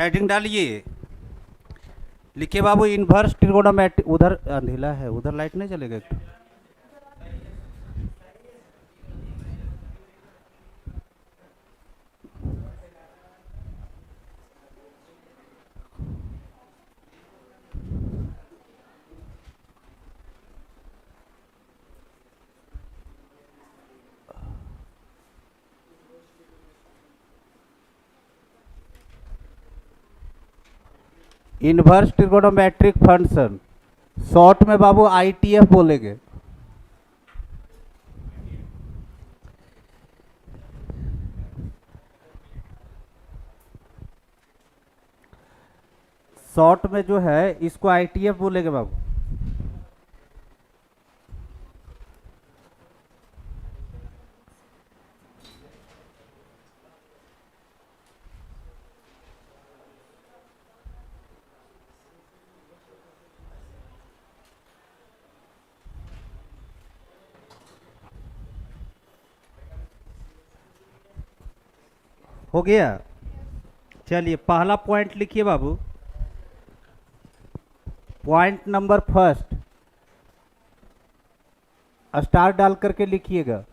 Heading डालिए, लिखिए बाबू inverse trigonometric. उधर अंधेला है, उधर लाइट नहीं चलेगा एक तो। इन्वर्स ट्रिगोनोमेट्रिक फंक्शन, शॉर्ट में बाबू आईटीएफ बोलेंगे। शॉर्ट में जो है इसको आईटीएफ बोलेंगे बाबू। हो गया। चलिए पहला पॉइंट लिखिए बाबू, पॉइंट नंबर फर्स्ट स्टार डाल करके लिखिएगा।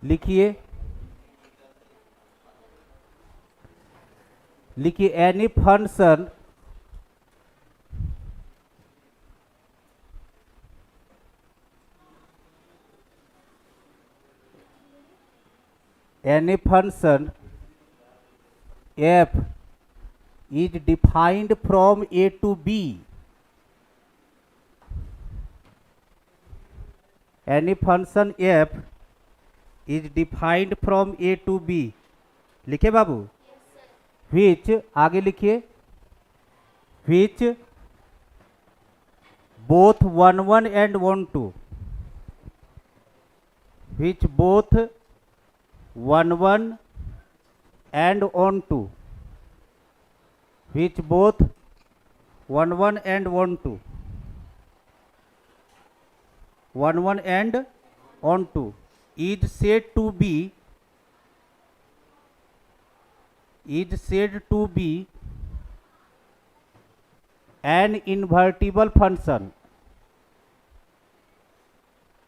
लिखिए, लिखिए any function f is defined from A to B. Any function f is defined from A to B. लिखे बाबू, which आगे लिखिए, which both 1 1 and 1 2, which both 1 1 and 1 2, which both 1 1 and 1 2, 1 1 and 1 2 is said to be an invertible function,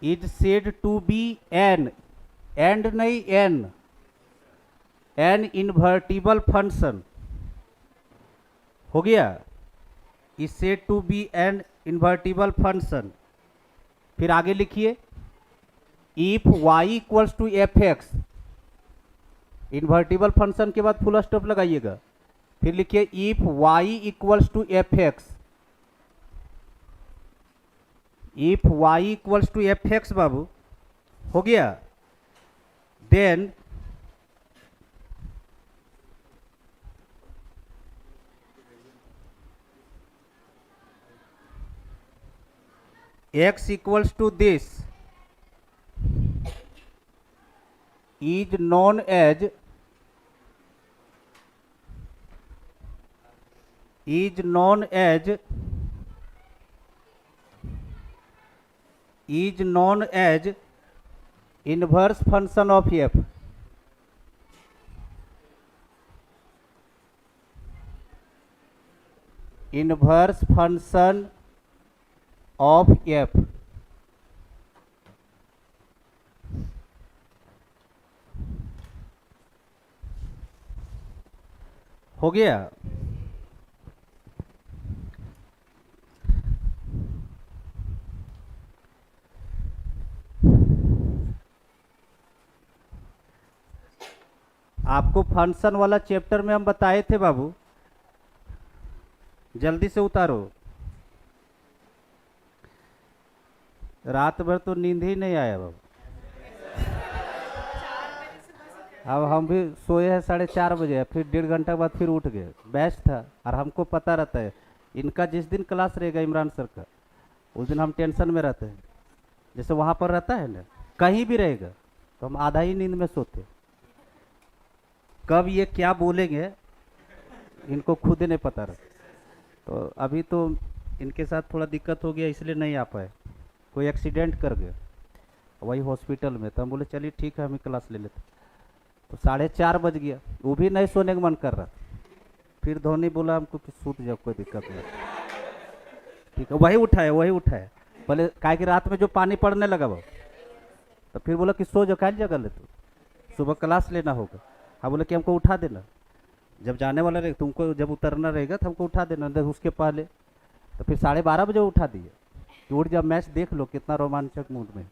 is said to be an and नहीं an invertible function। हो गया, is said to be an invertible function। फिर आगे लिखिए, if y equals to fx, invertible function के बाद full stop लगाइएगा। फिर लिखिए if y equals to fx, if y equals to fx बाबू, हो गया। Then x equals to this is known as inverse function of f। inverse function of f। हो गया। आपको फंक्शन वाला चैप्टर में हम बताए थे बाबू, जल्दी से उतारो। रात भर तो नींद ही नहीं आया बाबू। अब हम भी सोए हैं 4:30 बजे, फिर 1.5 घंटा बाद फिर उठ गए। बेस्ट था, और हमको पता रहता है इनका जिस दिन क्लास रहेगा इमरान सर का, उस दिन हम टेंशन में रहते हैं। जैसे वहाँ पर रहता है ना, कहीं भी रहेगा तो हम आधा ही नींद में सोते। कब ये क्या बोलेंगे इनको खुद ही नहीं पता रहा। तो अभी तो इनके साथ थोड़ा दिक्कत हो गया, इसलिए नहीं आ पाए, कोई एक्सीडेंट कर गया। वही हॉस्पिटल में। तो हम बोले चलिए ठीक है, हम ही क्लास ले लेते। तो 4:30 बज गया, वो भी नहीं सोने का मन कर रहा। फिर धोनी बोला हमको कि सूत जाओ, कोई दिक्कत नहीं। ठीक है, वही उठाया। बोले काहे कि रात में जो पानी पड़ने लगा वो, तो फिर बोला कि सो जाओ, क्या जगह ले तू, सुबह क्लास लेना होगा। हाँ, बोले कि हमको उठा देना जब जाने वाला रहेगा, तुमको जब उतरना रहेगा तो हमको उठा देना उसके पहले। तो फिर 12:30 बजे उठा दिए कि उठ जब मैच देख लो, कितना रोमांचक मूड में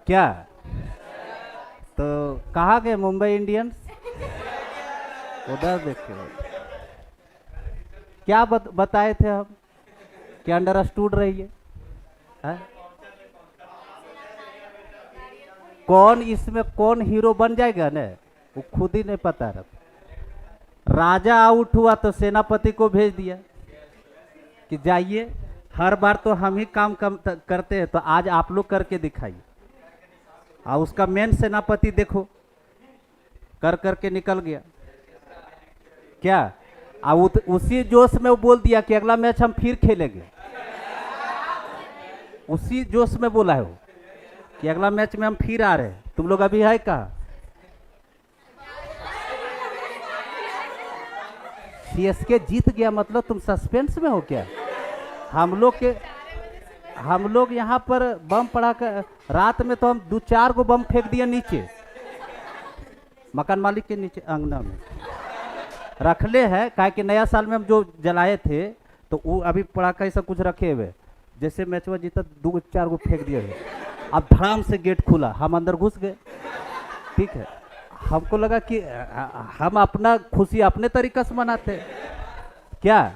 क्या। तो कहाँ गए मुंबई इंडियंस, उधर देखे क्या बताए थे हम कि अंडरस्टूड रहिए। कौन इसमें कौन हीरो बन जाएगा ना, वो खुद ही नहीं पता रहा। राजा आउट हुआ तो सेनापति को भेज दिया कि जाइए, हर बार तो हम ही काम करते हैं, तो आज आप लोग करके दिखाइए। और उसका मेन सेनापति देखो कर करके निकल गया क्या। उसी जोश में वो बोल दिया कि अगला मैच हम फिर खेलेंगे। उसी जोश में बोला है वो कि अगला मैच में हम फिर आ रहे हैं। तुम लोग अभी है कहाँ? सीएसके जीत गया मतलब तुम सस्पेंस में हो क्या? हम लोग यहाँ पर बम पड़ा कर रात में तो हम 2-4 गो बम फेंक दिया नीचे, मकान मालिक के नीचे अंगना में रखले है। काहे कि नया साल में हम जो जलाए थे तो वो अभी पड़ाका ऐसा कुछ रखे हुए, जैसे मैच में जीता 2-4 गो फेंक दिए हुए। अब धड़ाम से गेट खुला, हम अंदर घुस गए। ठीक है, हमको लगा कि हम अपना खुशी अपने तरीके से मनाते क्या,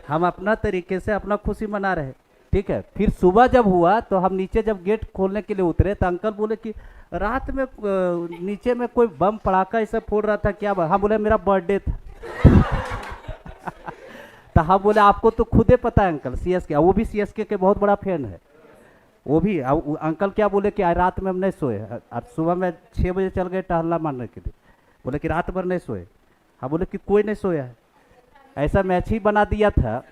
हम अपना तरीके से अपना खुशी मना रहे। ठीक है, फिर सुबह जब हुआ तो हम नीचे जब गेट खोलने के लिए उतरे तो अंकल बोले कि रात में नीचे में कोई बम पड़ाका ऐसा फोड़ रहा था क्या? हम बोले मेरा बर्थडे था। तो हम बोले आपको तो खुदे पता है अंकल, सीएसके, वो भी सीएसके के बहुत बड़ा फैन है वो भी। अंकल क्या बोले कि रात में हम नहीं सोए, और सुबह में 6 बजे चल गए टहलना मारने के लिए। बोले कि रात भर नहीं सोए। हाँ, बोले कि कोई नहीं सोया है, ऐसा मैच ही बना दिया था।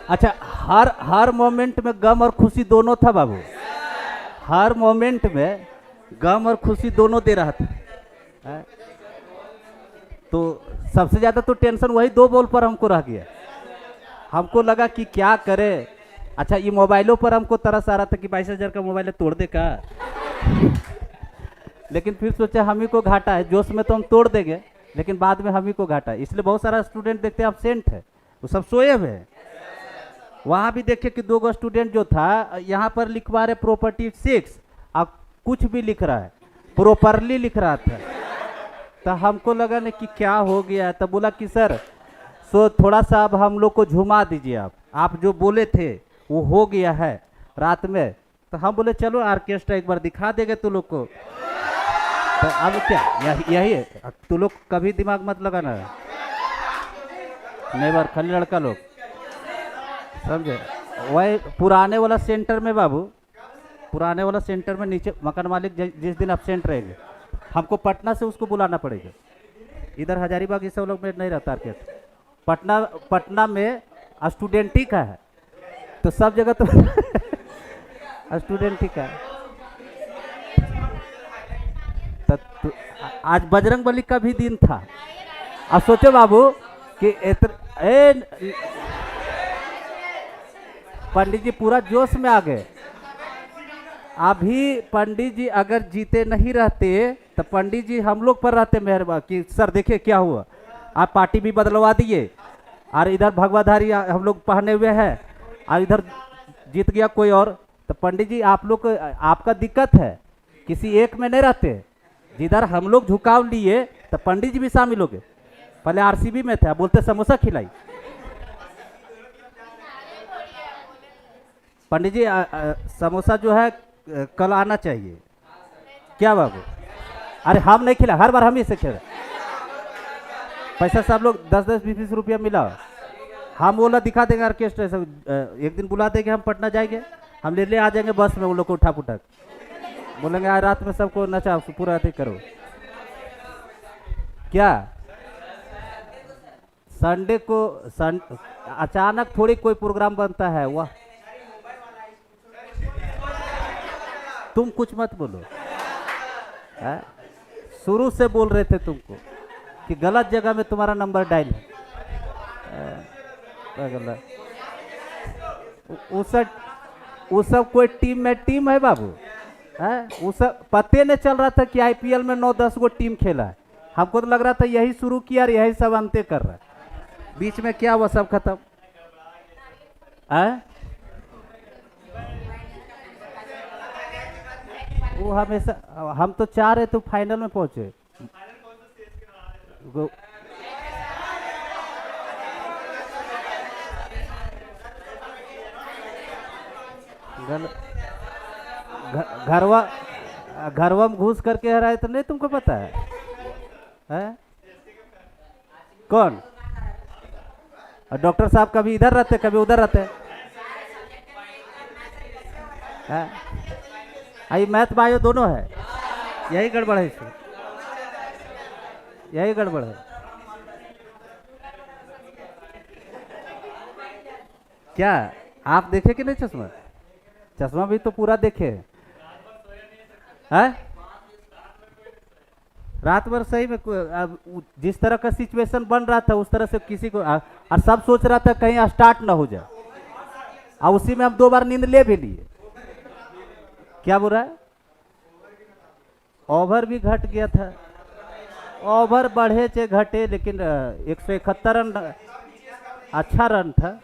अच्छा, हर मोमेंट में गम और खुशी दोनों था बाबू, हर मोमेंट में गम और खुशी दोनों दे रहा था। तो सबसे ज्यादा तो टेंशन वही 2 बॉल पर हमको रह गया। हमको लगा कि क्या करे। अच्छा, ये मोबाइलों पर हमको तरस आ रहा था कि 22,000 का मोबाइल है, तोड़ दे का। लेकिन फिर सोचा हम ही को घाटा है, जोश में तो हम तोड़ देंगे लेकिन बाद में हम ही को घाटा है। इसलिए बहुत सारा स्टूडेंट देखते हैं एब्सेंट है, वो सब सोए हुए हैं। वहाँ भी देखे कि 2 गो स्टूडेंट जो था यहाँ पर लिखवा रहे प्रॉपर्टी 6, अब कुछ भी लिख रहा है, प्रॉपरली लिख रहा था। तो हमको लगा ना कि क्या हो गया। तब बोला कि सर सो थोड़ा सा अब हम लोग को झुमा दीजिए, आप जो बोले थे वो हो गया है रात में। तो हम बोले चलो ऑर्केस्ट्रा एक बार दिखा देंगे तू लोग को। तो अब क्या यही है, तू लोग कभी दिमाग मत लगाना है, नहीं बार खाली लड़का लोग समझे। वही पुराने वाला सेंटर में बाबू, पुराने वाला सेंटर में नीचे मकान मालिक जिस दिन एब्सेंट रहेंगे हमको पटना से उसको बुलाना पड़ेगा। इधर हजारीबाग ये सब लोग में नहीं रहता ऑर्केस्ट्रा। पटना में स्टूडेंट ही का है, तो सब जगह तो स्टूडेंट ही का। तो आज बजरंगबली का भी दिन था। अब सोचो बाबू कि पंडित जी पूरा जोश में आ गए। अभी पंडित जी अगर जीते नहीं रहते तो पंडित जी हम लोग पर रहते मेहरबान कि सर देखिए क्या हुआ, आप पार्टी भी बदलवा दिए और इधर भगवाधारी हम लोग पहने हुए हैं और इधर जीत गया कोई और। तो पंडित जी आप लोग को आपका दिक्कत है, किसी एक में नहीं रहते। जिधर हम लोग झुकाव लिए तो पंडित जी भी शामिल हो गए। पहले आरसीबी में थे, बोलते समोसा खिलाई। पंडित जी समोसा जो है कल आना चाहिए क्या बाबू? अरे हम नहीं खिला, हर बार हम ही से खेल। पैसा सब लोग 10-20 रुपया मिला, हम बोला दिखा देंगे ऑर्केस्ट्रा। एक दिन बुला देंगे, हम पटना जाएंगे, हम ले आ जाएंगे बस में, उन लोग को उठा पुठा बोलेंगे आज रात में सबको नचा पूरा अति करो क्या। संडे को अचानक थोड़ी कोई प्रोग्राम बनता है वह। तुम कुछ मत बोलो। शुरू से बोल रहे थे तुमको कि गलत जगह में तुम्हारा नंबर डायल है। वो सब कोई टीम में टीम है बाबू। वो सब पते नहीं चल रहा था कि आईपीएल में 9-10 गो टीम खेला है। हमको तो लग रहा था यही शुरू किया और यही सब अंते कर रहा है। बीच में क्या हुआ, सब खत्म। वो हमेशा हम तो चाह रहे तो फाइनल में पहुंचे। घरवा में घुस करके हराए तो नहीं तुमको पता है? कौन? डॉक्टर साहब कभी इधर रहते कभी उधर रहते। आई मैथ बायो दोनों है, यही गड़बड़ है इसमें, यही गड़बड़ है। क्या आप देखे कि नहीं चश्मा? चश्मा भी तो पूरा देखे है। रात भर सही में जिस तरह का सिचुएशन बन रहा था उस तरह से किसी को और सब सोच रहा था कहीं स्टार्ट ना हो जाए, और उसी में हम 2 बार नींद ले भी लिए। क्या बोल रहा है? ओवर भी घट गया था। ओवर बढ़े चे घटे, लेकिन 171 रन अच्छा रन था।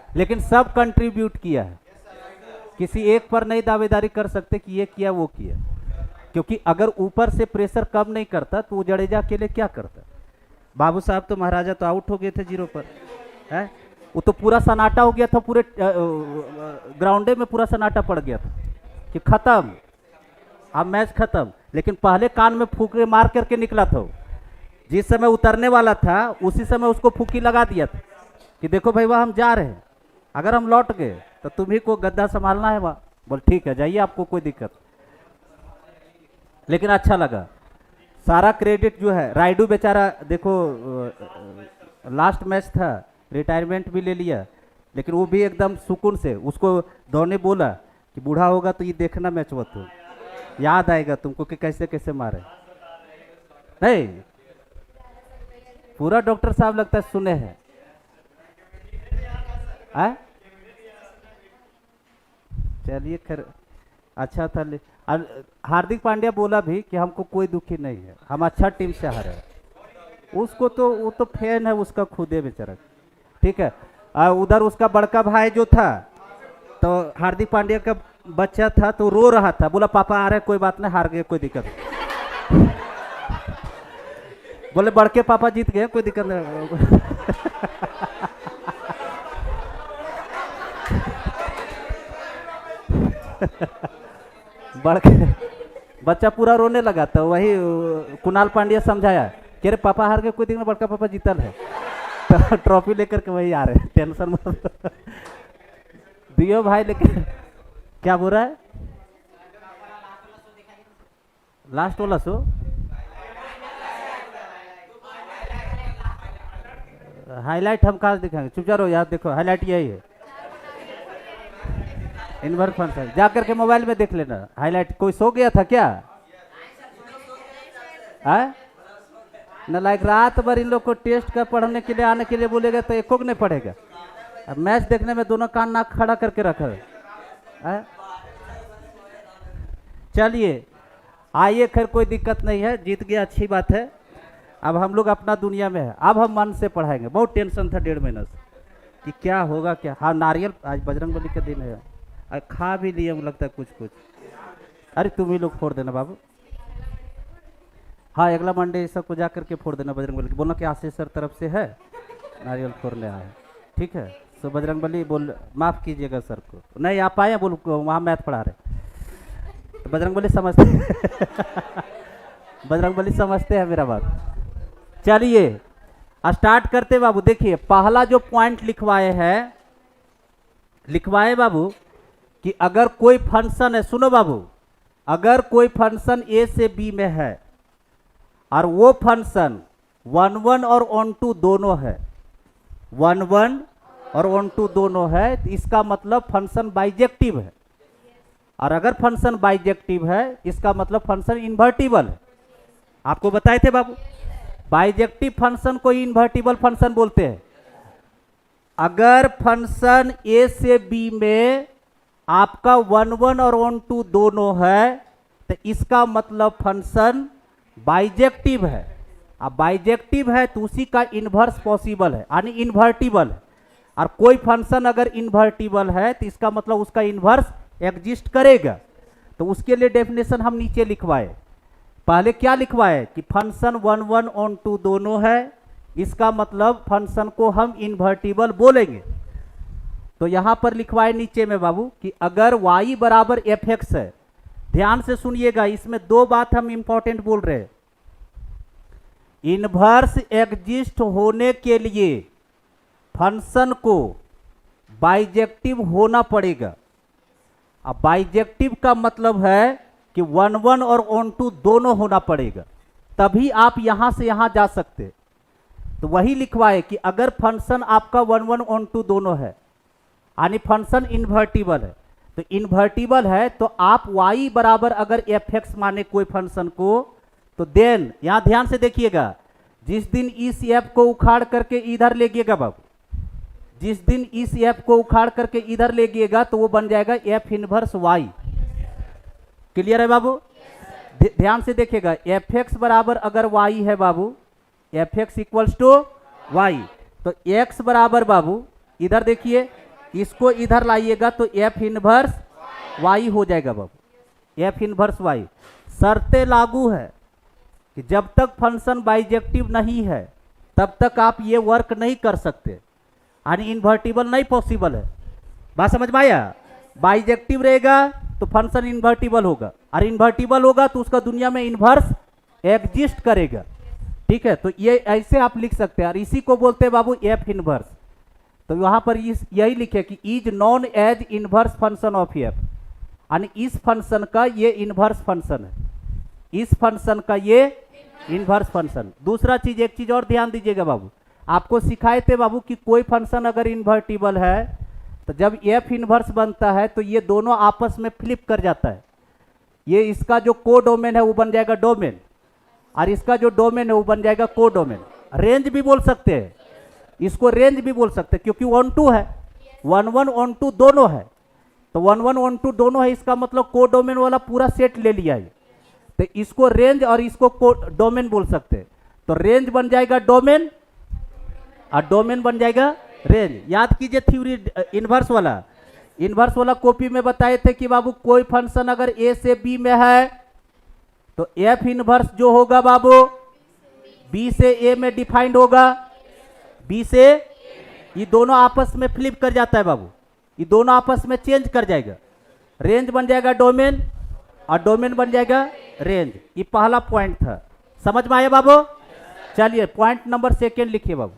लेकिन सब कंट्रीब्यूट किया है, किसी एक पर नहीं दावेदारी कर सकते कि ये किया वो किया, क्योंकि अगर ऊपर से प्रेशर कम नहीं करता तो वो जडेजा के लिए क्या करता। बाबू साहब तो महाराजा तो आउट हो गए थे 0 पर है। वो तो पूरा सन्नाटा हो गया था, पूरे ग्राउंडे में पूरा सन्नाटा पड़ गया था कि खत्म, अब मैच खत्म। लेकिन पहले कान में फूके मार करके निकला था। जिस समय उतरने वाला था उसी समय उसको फूकी लगा दिया था कि देखो भाई वह हम जा रहे हैं, अगर हम लौट गए तो तुम्ही को गद्दा संभालना है वहाँ। बोल ठीक है जाइए, आपको कोई दिक्कत। लेकिन अच्छा लगा। सारा क्रेडिट जो है राइडू बेचारा, देखो लास्ट मैच था, रिटायरमेंट भी ले लिया, लेकिन वो भी एकदम सुकून से। उसको धोनी ने बोला कि बूढ़ा होगा तो ये देखना मैच वो, तो याद आएगा तुमको कि कैसे कैसे मारे। नहीं, पूरा डॉक्टर साहब लगता है सुने हैं। चलिए खैर अच्छा था। हार्दिक पांड्या बोला भी कि हमको कोई दुखी नहीं है, हम अच्छा टीम से हारे। उसको तो वो तो फैन है उसका खुदे बेचारा। ठीक है। उधर उसका बड़का भाई जो था, तो हार्दिक पांड्या का बच्चा था, तो रो रहा था, बोला पापा आ रहे, कोई बात नहीं, हार गए कोई दिक्कत नहीं। बोले बड़के पापा जीत गए, कोई दिक्कत नहीं। बड़के बच्चा पूरा रोने लगा, तो वही कुणाल पांड्या समझाया कि अरे पापा हार गए कोई दिक्कत नहीं, बड़का पापा जीतल है। तो ट्रॉफी लेकर के वही आ रहे, टेंशन मत दियो भाई। लेकिन क्या बोल रहा है? लास्ट वाला शो हाईलाइट हम कहाँ दिखाएंगे, चुप रहो यार। देखो हाईलाइट यही है, इनवर फंक्शन जा करके मोबाइल में देख लेना हाईलाइट। कोई सो गया था क्या? न लाइक रात भर इन लोग को टेस्ट का पढ़ने के लिए आने के लिए बोलेगा तो एको नहीं पढ़ेगा। अब मैच देखने में दोनों कान नाक खड़ा करके रखा है। चलिए आइए, खैर कोई दिक्कत नहीं है, जीत गया अच्छी बात है। अब हम लोग अपना दुनिया में है, अब हम मन से पढ़ाएंगे। बहुत टेंशन था 1.5 महीने से कि क्या होगा क्या। हाँ नारियल, आज बजरंगबली का दिन है, खा भी लिए लगता है कुछ कुछ। अरे तुम ही लोग फोड़ देना बाबू। हाँ अगला मंडे सबको जा करके फोड़ देना बजरंगबली। बोलना कि आशीष सर तरफ से है, नारियल फोड़ने आए। ठीक है, तो बजरंगबली बोल माफ़ कीजिएगा सर को, नहीं आप आए बोल वहाँ मैथ पढ़ा रहे, तो बजरंगबली समझते बजरंगबली समझते हैं मेरा बात। चलिए स्टार्ट करते बाबू। देखिए पहला जो पॉइंट लिखवाए बाबू कि अगर कोई फंक्शन है, सुनो बाबू, अगर कोई फंक्शन ए से बी में है और वो फंक्शन 1-1 और 1-2 दोनों है, 1-1 और ऑन टू दोनों है, तो इसका मतलब फंक्शन बाइजेक्टिव है। और अगर फंक्शन बाइजेक्टिव है इसका मतलब फंक्शन इन्वर्टिबल है। आपको बताए थे बाबू, बाइजेक्टिव फंक्शन को इन्वर्टिबल फंक्शन बोलते हैं। अगर फंक्शन ए से बी में आपका 1 1 और 1 2 दोनों है तो इसका मतलब फंक्शन बाइजेक्टिव है। अब बाइजेक्टिव है तो उसी का इन्वर्स पॉसिबल है, यानी इन्वर्टिबल है। और कोई फंक्शन अगर इन्वर्टिबल है तो इसका मतलब उसका इन्वर्स एग्जिस्ट करेगा। तो उसके लिए डेफिनेशन हम नीचे लिखवाए। पहले क्या लिखवाए कि फंक्शन 1 1 ऑन 2 दोनों है, इसका मतलब फंक्शन को हम इन्वर्टिबल बोलेंगे। तो यहां पर लिखवाए नीचे में बाबू कि अगर y बराबर एफ एक्स है, ध्यान से सुनिएगा, इसमें दो बात हम इंपॉर्टेंट बोल रहे हैं। इन्वर्स एग्जिस्ट होने के लिए फंक्शन को बाइजेक्टिव होना पड़ेगा। अब बाइजेक्टिव का मतलब है कि 1 1 और ऑन 2 दोनों होना पड़ेगा, तभी आप यहां से यहां जा सकते। तो वही लिखवाए कि अगर फंक्शन आपका 1 1 ऑन 2 दोनों है, यानी फंक्शन इन्वर्टिबल है, तो इन्वर्टिबल है तो आप y बराबर अगर एफ एक्स माने कोई फंक्शन को, तो देन यहां ध्यान से देखिएगा, जिस दिन इस एफ को उखाड़ करके इधर ले गएगा बाबू, जिस दिन इस एफ को उखाड़ करके इधर ले गएगा तो वो बन जाएगा एफ इनवर्स वाई। क्लियर है बाबू? ध्यान से देखिएगा, एफ एक्स बराबर अगर वाई है बाबू, F x equals to Y, तो एक्स बराबर बाबू इधर देखिए, इसको इधर लाइएगा तो एफ इनवर्स वाई हो जाएगा बाबू, एफ इनवर्स वाई। शर्तें लागू है कि जब तक फंक्शन बाइजेक्टिव नहीं है तब तक आप ये वर्क नहीं कर सकते, यानी इन्वर्टिबल नहीं पॉसिबल है। बात समझ में आया? बाइजेक्टिव रहेगा तो फंक्शन इन्वर्टिबल होगा, और इन्वर्टिबल होगा तो उसका दुनिया में इन्वर्स एग्जिस्ट करेगा। ठीक है, तो ये ऐसे आप लिख सकते हैं, और इसी को बोलते हैं बाबू एफ इनवर्स। तो वहां पर यही लिखे कि is known as inverse function of f, यानी इस फंक्शन का ये इनवर्स फंक्शन है, इस फंक्शन का ये इनवर्स फंक्शन। दूसरा चीज, एक चीज और ध्यान दीजिएगा बाबू, आपको सिखाए थे बाबू कि कोई फंक्शन अगर इन्वर्टिबल है तो जब एफ इनवर्स बनता है तो ये दोनों आपस में फ्लिप कर जाता है। ये इसका जो को डोमेन है वो बन जाएगा डोमेन, और इसका जो डोमेन है वो बन जाएगा को डोमेन। रेंज भी बोल सकते हैं, इसको रेंज भी बोल सकते हैं, क्योंकि 1 2 है, 1 1 ऑन 2 दोनों है, तो 1 1 ऑन 2 दोनों है, इसका मतलब को डोमेन वाला पूरा सेट ले लिया है। तो इसको रेंज और इसको को डोमेन बोल सकते हैं। तो रेंज बन जाएगा डोमेन और डोमेन बन जाएगा रेंज। याद कीजिए थ्योरी इनवर्स वाला कॉपी में बताए थे कि बाबू कोई फंक्शन अगर ए से बी में है तो एफ इनवर्स जो होगा बाबू बी से ए में डिफाइंड होगा, बी से, ये दोनों आपस में फ्लिप कर जाता है बाबू, ये दोनों आपस में चेंज कर जाएगा। रेंज बन जाएगा डोमेन और डोमेन बन जाएगा रेंज। ये पहला पॉइंट था, समझ में आया बाबू? चलिए पॉइंट नंबर सेकेंड लिखिए बाबू,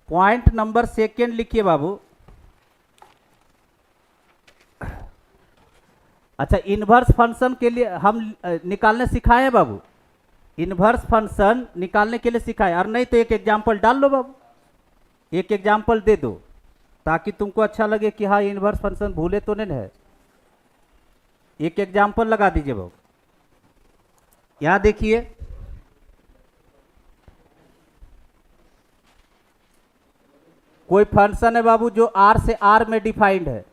पॉइंट नंबर सेकेंड लिखिए बाबू। अच्छा, इनवर्स फंक्शन के लिए हम निकालने सिखाए हैं बाबू, इनवर्स फंक्शन निकालने के लिए सिखाए, और नहीं तो एक एग्जांपल डाल लो बाबू, एक एग्जांपल दे दो ताकि तुमको अच्छा लगे कि हाँ इनवर्स फंक्शन भूले तो नहीं है। एक एग्जांपल लगा दीजिए बाबू। यहां देखिए, कोई फंक्शन है बाबू जो आर से आर में डिफाइंड है,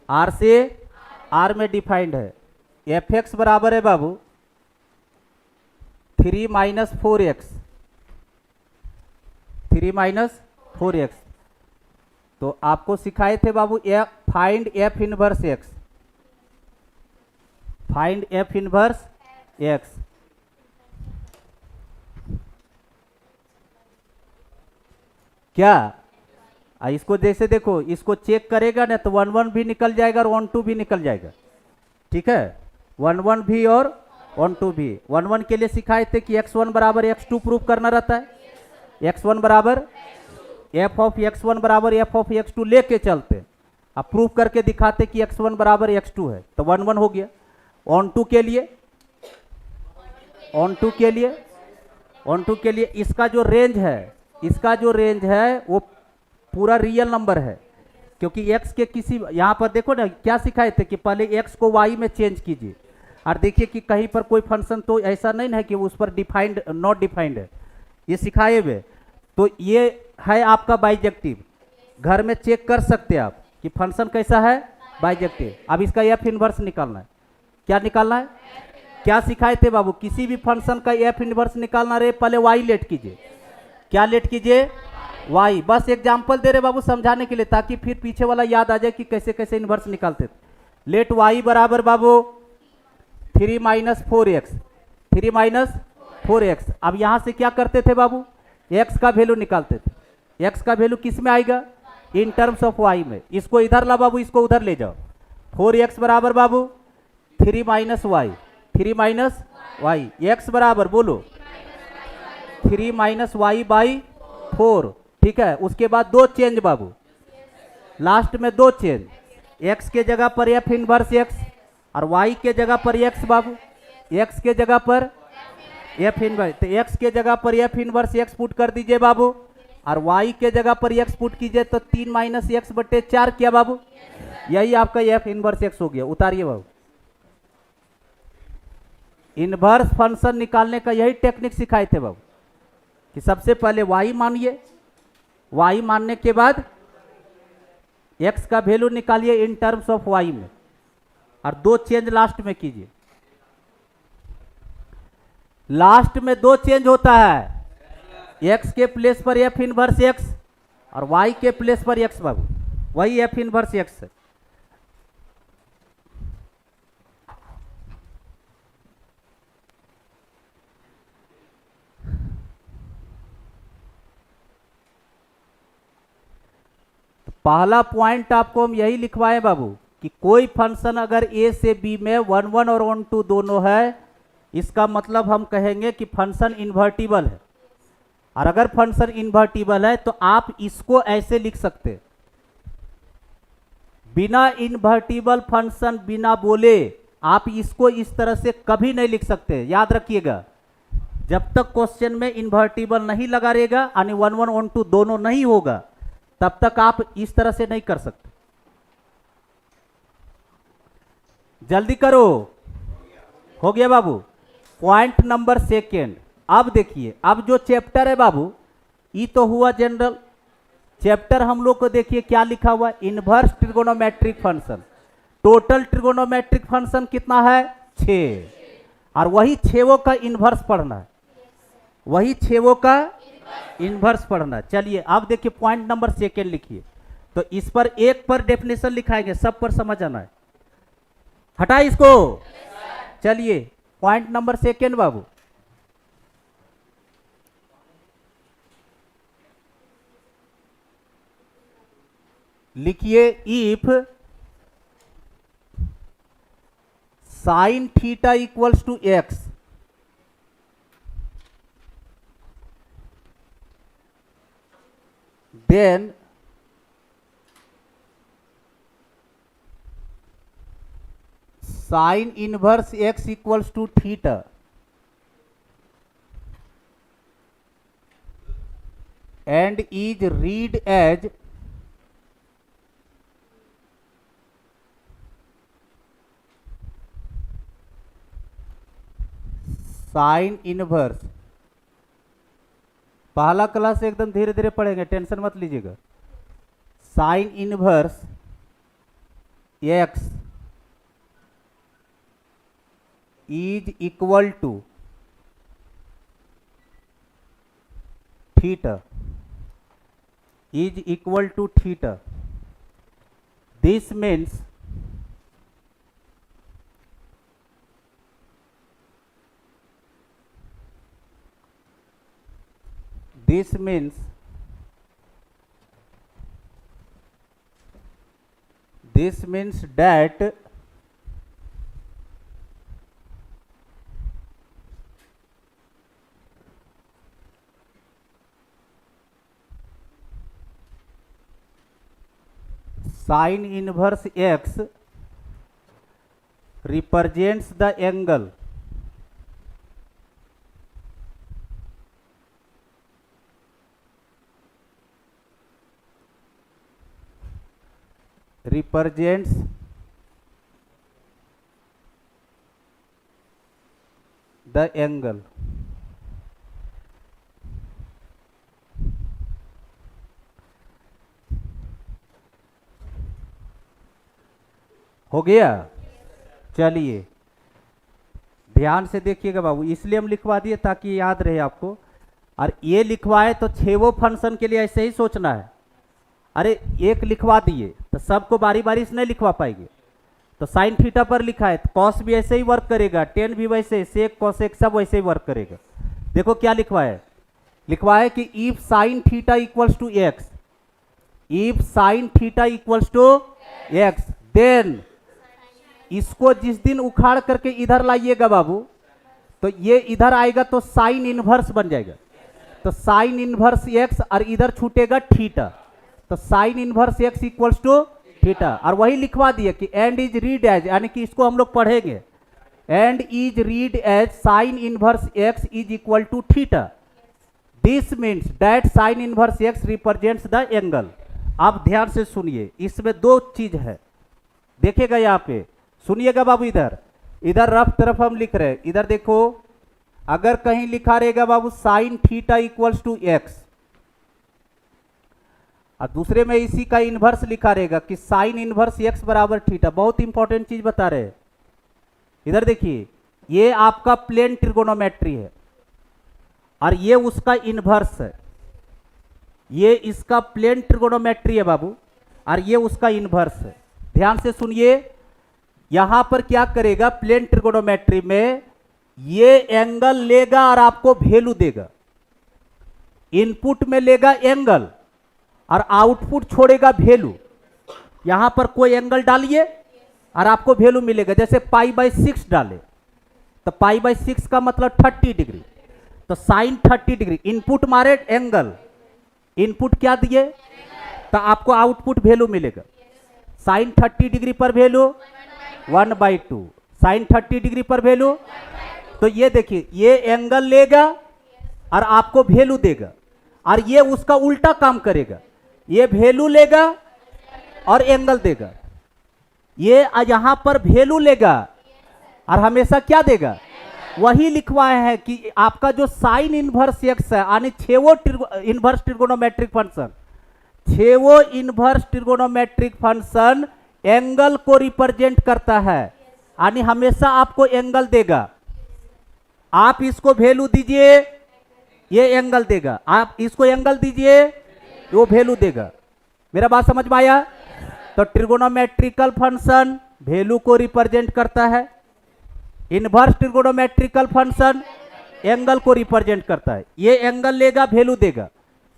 आर से आर में डिफाइंड है। एफ एक्स बराबर है बाबू 3 - 4x, 3 - 4x। तो आपको सिखाए थे बाबू find F inverse X, find F inverse X. क्या इसको जैसे देखो, इसको चेक करेगा ना तो 1 1 भी निकल जाएगा और 1 2 भी निकल जाएगा। ठीक है, 1 1 भी और 1 2 भी। 1 1 के लिए सिखाए थे कि x1 बराबर x2 प्रूफ करना रहता है, x1 बराबर f ऑफ x1 बराबर f ऑफ x2 लेके चलते, अब प्रूफ करके दिखाते कि x1 बराबर x2 है, तो 1 1 हो गया। ऑन 2 के लिए, ऑन 2 के लिए, ऑन टू के लिए इसका जो रेंज है वो पूरा रियल नंबर है, क्योंकि x के किसी, यहाँ पर देखो ना क्या सिखाए थे कि पहले x को y में चेंज कीजिए, और देखिए कि कहीं पर कोई फंक्शन तो ऐसा नहीं है कि उस पर डिफाइंड नॉट डिफाइंड है, ये सिखाए हुए। तो ये है आपका बाइजेक्टिव, घर में चेक कर सकते हैं आप कि फंक्शन कैसा है, बाइजेक्टिव। अब इसका एफ इनवर्स निकालना है। क्या निकालना है, क्या सिखाए थे बाबू, किसी भी फंक्शन का एफ इनवर्स निकालना रहे पहले वाई लेट कीजिए। क्या लेट कीजिए, वाई। बस एग्जाम्पल दे रहे बाबू समझाने के लिए, ताकि फिर पीछे वाला याद आ जाए कि कैसे कैसे इनवर्स निकालते थे। लेट वाई बराबर बाबू 3 माइनस 4x, 3 माइनस 4x। अब यहां से क्या करते थे बाबू, x का वैल्यू निकालते थे। x का वैल्यू किस में आएगा, इन टर्म्स ऑफ y में। इसको इधर ला बाबू, इसको उधर ले जाओ। 4x बराबर बाबू 3 minus y, 3 minus y. x बराबर बोलो 3 माइनस वाई बाई 4, ठीक है। उसके बाद दो चेंज बाबू, लास्ट में दो चेंज, x के जगह पर f इनवर्स x और y के जगह पर x बाबू, x के जगह पर f इनवर्स, तो x के जगह पर f इनवर्स x पुट कर दीजिए बाबू, और y के जगह पर x पुट कीजिए, तो 3 माइनस x बटे 4 किया बाबू, यही आपका f इनवर्स x हो गया। उतारिए बाबू। इनवर्स फंक्शन निकालने का यही टेक्निक सिखाए थे बाबू, कि सबसे पहले y मानिए, y मानने के बाद x का वैल्यू निकालिए इन टर्म्स ऑफ y में, और दो चेंज लास्ट में कीजिए। लास्ट में दो चेंज होता है, x के प्लेस पर f इनवर्स x और y के प्लेस पर x बाबू, वही f इनवर्स x है। पहला पॉइंट आपको हम यही लिखवाए बाबू कि कोई फंक्शन अगर a से b में 1 1 और 1 2 दोनों है, इसका मतलब हम कहेंगे कि फंक्शन इन्वर्टिबल है। और अगर फंक्शन इन्वर्टिबल है तो आप इसको ऐसे लिख सकते, बिना इन्वर्टिबल फंक्शन बिना बोले आप इसको इस तरह से कभी नहीं लिख सकते। याद रखिएगा, जब तक क्वेश्चन में इन्वर्टिबल नहीं लगा रहेगा, यानी 1 1 1 2 दोनों नहीं होगा, तब तक आप इस तरह से नहीं कर सकते। जल्दी करो, हो गया बाबू। Point number second. अब देखिए, अब जो चैप्टर है बाबू, ये तो हुआ जनरल चैप्टर। हम लोग को देखिए क्या लिखा हुआ, inverse trigonometric function. Total trigonometric function कितना है, 6, और वही 6 का इनवर्स पढ़ना है, वही 6 का इनवर्स पढ़ना। चलिए अब देखिए पॉइंट नंबर सेकेंड लिखिए। तो इस पर एक पर डेफिनेशन लिखाएंगे, सब पर समझ आना है। हटा इसको। चलिए पॉइंट नंबर सेकेंड बाबू, लिखिए if sine theta equals to x, then sin inverse x equals to theta and is read as sin inverse। पहला क्लास एकदम धीरे धीरे पढ़ेंगे, टेंशन मत लीजिएगा। Sine inverse x is equal to theta, is equal to theta. This means this means that sin inverse x represents the angle represents the angle हो गया। चलिए ध्यान से देखिएगा बाबू, इसलिए हम लिखवा दिए ताकि याद रहे आपको। और ये लिखवाए तो छेवो फंक्शन के लिए ऐसे ही सोचना है। अरे एक लिखवा दिए तो सबको बारी बारी से नहीं लिखवा पाएंगे। तो साइन थीटा पर लिखा है तो कॉस भी ऐसे ही वर्क करेगा, टेन भी वैसे, सेक कॉसेक सब वैसे ही वर्क करेगा। देखो क्या लिखवा है कि if sine theta equals to x, if sine theta equals to x, then इसको जिस दिन उखाड़ करके इधर लाइएगा बाबू तो ये इधर आएगा तो साइन इनवर्स बन जाएगा। तो साइन इनवर्स एक्स और इधर छूटेगा थीटा, तो sine inverse x equals to theta. और वही लिखवा दिया कि एंड इज रीड एज, यानी कि इसको हम लोग पढ़ेंगे, and is read as sine inverse x is equal to theta. This means that sine inverse x represents the angle. आप ध्यान से सुनिए, इसमें दो चीज है, देखेगा यहाँ पे, सुनिएगा बाबू। इधर रफ तरफ हम लिख रहे हैं, इधर देखो अगर कहीं लिखा रहेगा बाबू sine theta equals to X और दूसरे में इसी का इनवर्स लिखा रहेगा कि साइन इनवर्स एक्स बराबर थीटा। बहुत इंपॉर्टेंट चीज बता रहे हैं। इधर देखिए ये आपका प्लेन ट्रिगोनोमेट्री है और ये उसका इनवर्स है। ये इसका प्लेन ट्रिगोनोमेट्री है बाबू और ये उसका इनवर्स है। ध्यान से सुनिए, यहां पर क्या करेगा, प्लेन ट्रिगोनोमेट्री में ये एंगल लेगा और आपको वैल्यू देगा। इनपुट में लेगा एंगल और आउटपुट छोड़ेगा वैल्यू। यहां पर कोई एंगल डालिए और आपको वैल्यू मिलेगा। जैसे π/6 डाले तो π/6 का मतलब 30 डिग्री, तो साइन 30 डिग्री। इनपुट मारे एंगल, इनपुट क्या दिए तो आपको आउटपुट वैल्यू मिलेगा। साइन 30 डिग्री पर वैल्यू 1/2, साइन 30 डिग्री पर वैल्यू। तो ये देखिए ये एंगल लेगा और आपको वैल्यू देगा और ये उसका उल्टा काम करेगा, ये वैल्यू लेगा और एंगल देगा। ये यहां पर वैल्यू लेगा और हमेशा क्या देगा, वही लिखवाया है कि आपका जो साइन इनवर्स एक्स है, यानी छेवो इनवर्स ट्रिगोनोमेट्रिक फंक्शन, छेवो इनवर्स ट्रिगोनोमेट्रिक फंक्शन एंगल को रिप्रेजेंट करता है, यानी हमेशा आपको एंगल देगा। आप इसको वैल्यू दीजिए ये एंगल देगा, आप इसको एंगल दीजिए वो वैल्यू देगा। मेरा बात समझ में आया? तो ट्रिगोनोमेट्रिकल फंक्शन वैल्यू को रिप्रेजेंट करता है, इनवर्स ट्रिगोनोमेट्रिकल फंक्शन एंगल को रिप्रेजेंट करता है। ये एंगल लेगा वैल्यू देगा,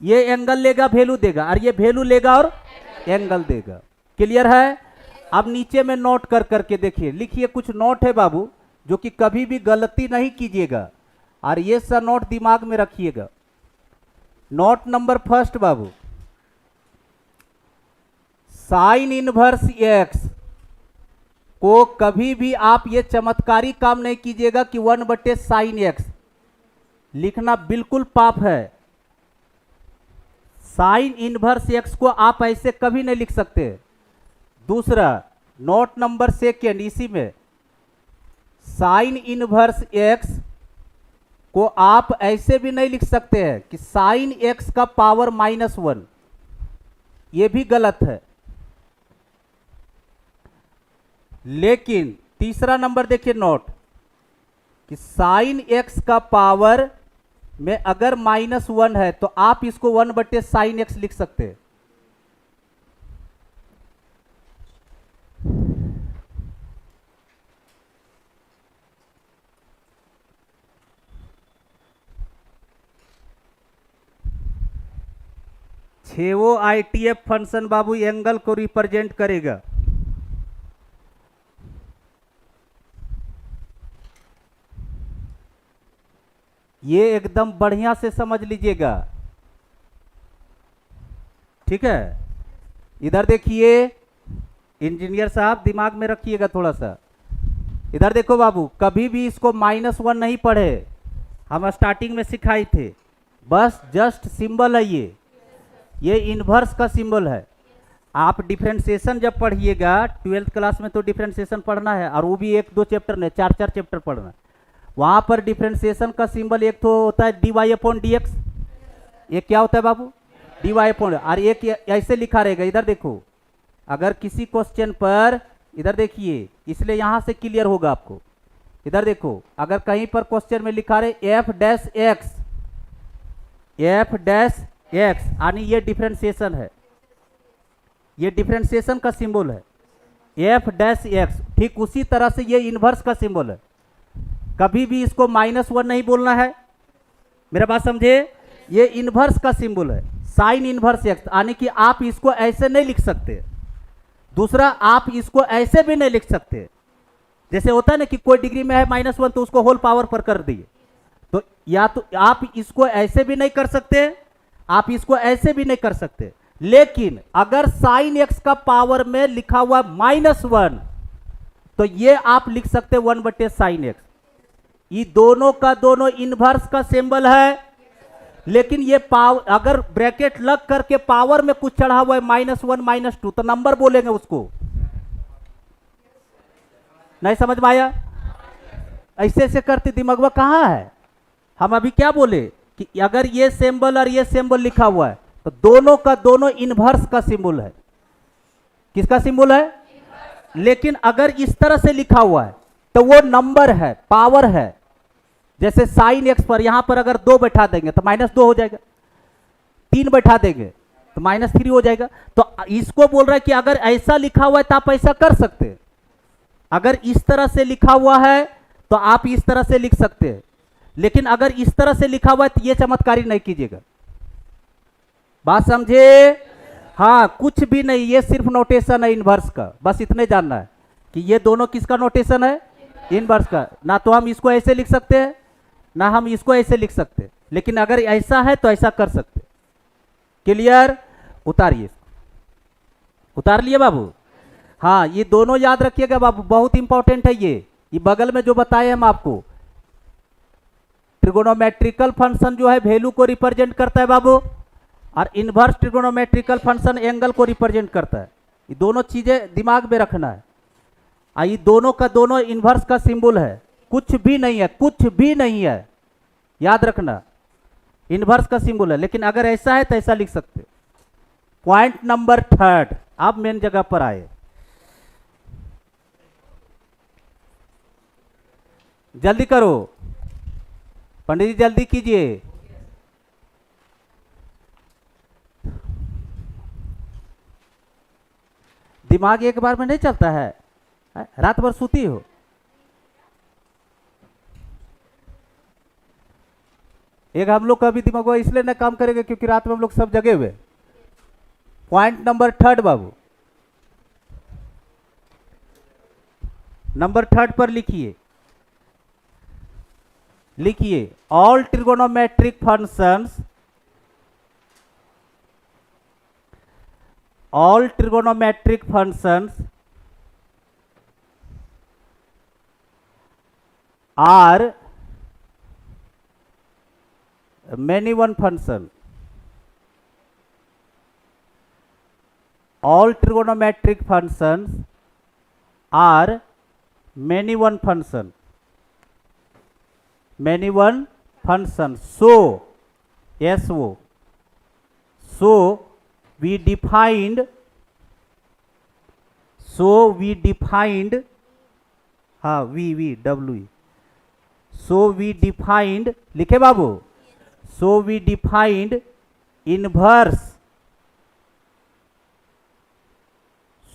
ये एंगल लेगा वैल्यू देगा और ये वैल्यू लेगा और एंगल देगा। क्लियर है? अब नीचे में नोट कर करके देखिए, लिखिए कुछ नोट है बाबू जो कि कभी भी गलती नहीं कीजिएगा और ये सब नोट दिमाग में रखिएगा। नोट नंबर फर्स्ट बाबू, साइन इनवर्स एक्स को कभी भी आप ये चमत्कारी काम नहीं कीजिएगा कि 1/sin x लिखना बिल्कुल पाप है। साइन इनवर्स एक्स को आप ऐसे कभी नहीं लिख सकते। दूसरा नोट नंबर सेकेंड, इसी में साइन इनवर्स एक्स को आप ऐसे भी नहीं लिख सकते हैं कि साइन एक्स का पावर -1, ये भी गलत है। लेकिन तीसरा नंबर देखिए नोट कि साइन एक्स का पावर में अगर -1 है तो आप इसको 1/sin x लिख सकते हैं। छेवो ITF फंक्शन बाबू एंगल को रिप्रेजेंट करेगा। ये एकदम बढ़िया से समझ लीजिएगा, ठीक है? इधर देखिए इंजीनियर साहब, दिमाग में रखिएगा थोड़ा सा। इधर देखो बाबू, कभी भी इसको -1 नहीं पढ़े, हम स्टार्टिंग में सिखाए थे। बस जस्ट सिंबल है ये इन्वर्स का सिंबल है। आप डिफरेंशिएशन जब पढ़िएगा 12th क्लास में, तो डिफरेंशिएशन पढ़ना है, और वो भी 1-2 चैप्टर नहीं, 4-4 चैप्टर पढ़ना है। वहां पर डिफरेंशिएशन का सिंबल एक तो होता है dy/dx, ये क्या होता है बाबू, dy/, और एक ऐसे लिखा रहेगा, इधर देखो, अगर किसी क्वेश्चन पर, इधर देखिए, इसलिए यहां से क्लियर होगा आपको, इधर देखो, अगर कहीं पर क्वेश्चन में लिखा रहे f-x, यानी ये डिफरेंशिएशन है, ये डिफरेंशिएशन का सिंबल है f-x। ठीक उसी तरह से ये इनवर्स का सिंबल है, कभी भी इसको -1 नहीं बोलना है, मेरा बात समझे, ये इनवर्स का सिंबल है, साइन इनवर्स x, यानी कि आप इसको ऐसे नहीं लिख सकते। दूसरा, आप इसको ऐसे भी नहीं लिख सकते, जैसे होता है ना कि कोई डिग्री में है -1 तो उसको होल पावर पर कर दिए, तो या तो आप इसको ऐसे भी नहीं कर सकते, आप इसको ऐसे भी नहीं कर सकते। लेकिन अगर साइन x का पावर में लिखा हुआ -1, तो ये आप लिख सकते 1/sin x। ये दोनों का दोनों इनवर्स का सिंबल है, लेकिन ये पावर, अगर ब्रैकेट लग करके पावर में कुछ चढ़ा हुआ है -1 -2, तो नंबर बोलेंगे उसको, नहीं समझ में आया? ऐसे ऐसे करते दिमाग में कहां है। हम अभी क्या बोले कि अगर ये सिंबल और ये सिंबल लिखा हुआ है, तो दोनों का दोनों इनवर्स का सिंबल है। किसका सिंबल है? लेकिन अगर इस तरह से लिखा हुआ है तो वो नंबर है, पावर है। जैसे साइन एक्स पर, यहां पर अगर 2 बैठा देंगे तो -2 हो जाएगा, 3 बैठा देंगे तो -3 हो जाएगा। तो इसको बोल रहा है कि अगर ऐसा लिखा हुआ है तो आप ऐसा कर सकते हैं, अगर इस तरह से लिखा हुआ है तो आप इस तरह से लिख सकते हैं, लेकिन अगर इस तरह से लिखा हुआ है तो ये चमत्कारी नहीं कीजिएगा। बात समझे? हाँ, कुछ भी नहीं, ये सिर्फ नोटेशन है इनवर्स का, बस इतने जानना है कि ये दोनों किसका नोटेशन है, इनवर्स का। ना तो हम इसको ऐसे लिख सकते हैं, ना हम इसको ऐसे लिख सकते, लेकिन अगर ऐसा है तो ऐसा कर सकते। क्लियर? उतारिए, उतार लिए बाबू। हाँ, ये दोनों याद रखिएगा बाबू, बहुत इंपॉर्टेंट है ये बगल में जो बताए हम आपको। ट्रिगोनोमेट्रिकल फंक्शन जो है वैल्यू को रिप्रेजेंट करता है बाबू, और इनवर्स ट्रिगोनोमेट्रिकल फंक्शन एंगल को रिप्रेजेंट करता है। ये दोनों चीजें दिमाग में रखना है। ये दोनों का दोनों इनवर्स का सिंबल है, कुछ भी नहीं है, कुछ भी नहीं है, याद रखना, इनवर्स का सिंबल है। लेकिन अगर ऐसा है तो ऐसा लिख सकते। पॉइंट नंबर 3, आप मेन जगह पर आए। जल्दी करो पंडित जी, जल्दी कीजिए। दिमाग एक बार में नहीं चलता है, रात भर सूती हो। एक हम लोग का भी दिमाग इसलिए ना काम करेगा क्योंकि रात में हम लोग सब जगे हुए। पॉइंट नंबर 3 बाबू, नंबर 3 पर लिखिए, लिखिए all trigonometric functions, all trigonometric functions are many one function. All trigonometric functions are many one function. Many one function. So, SO. So we defined, हाँ we, so we defined, लिखे बाबू, so we defined inverse,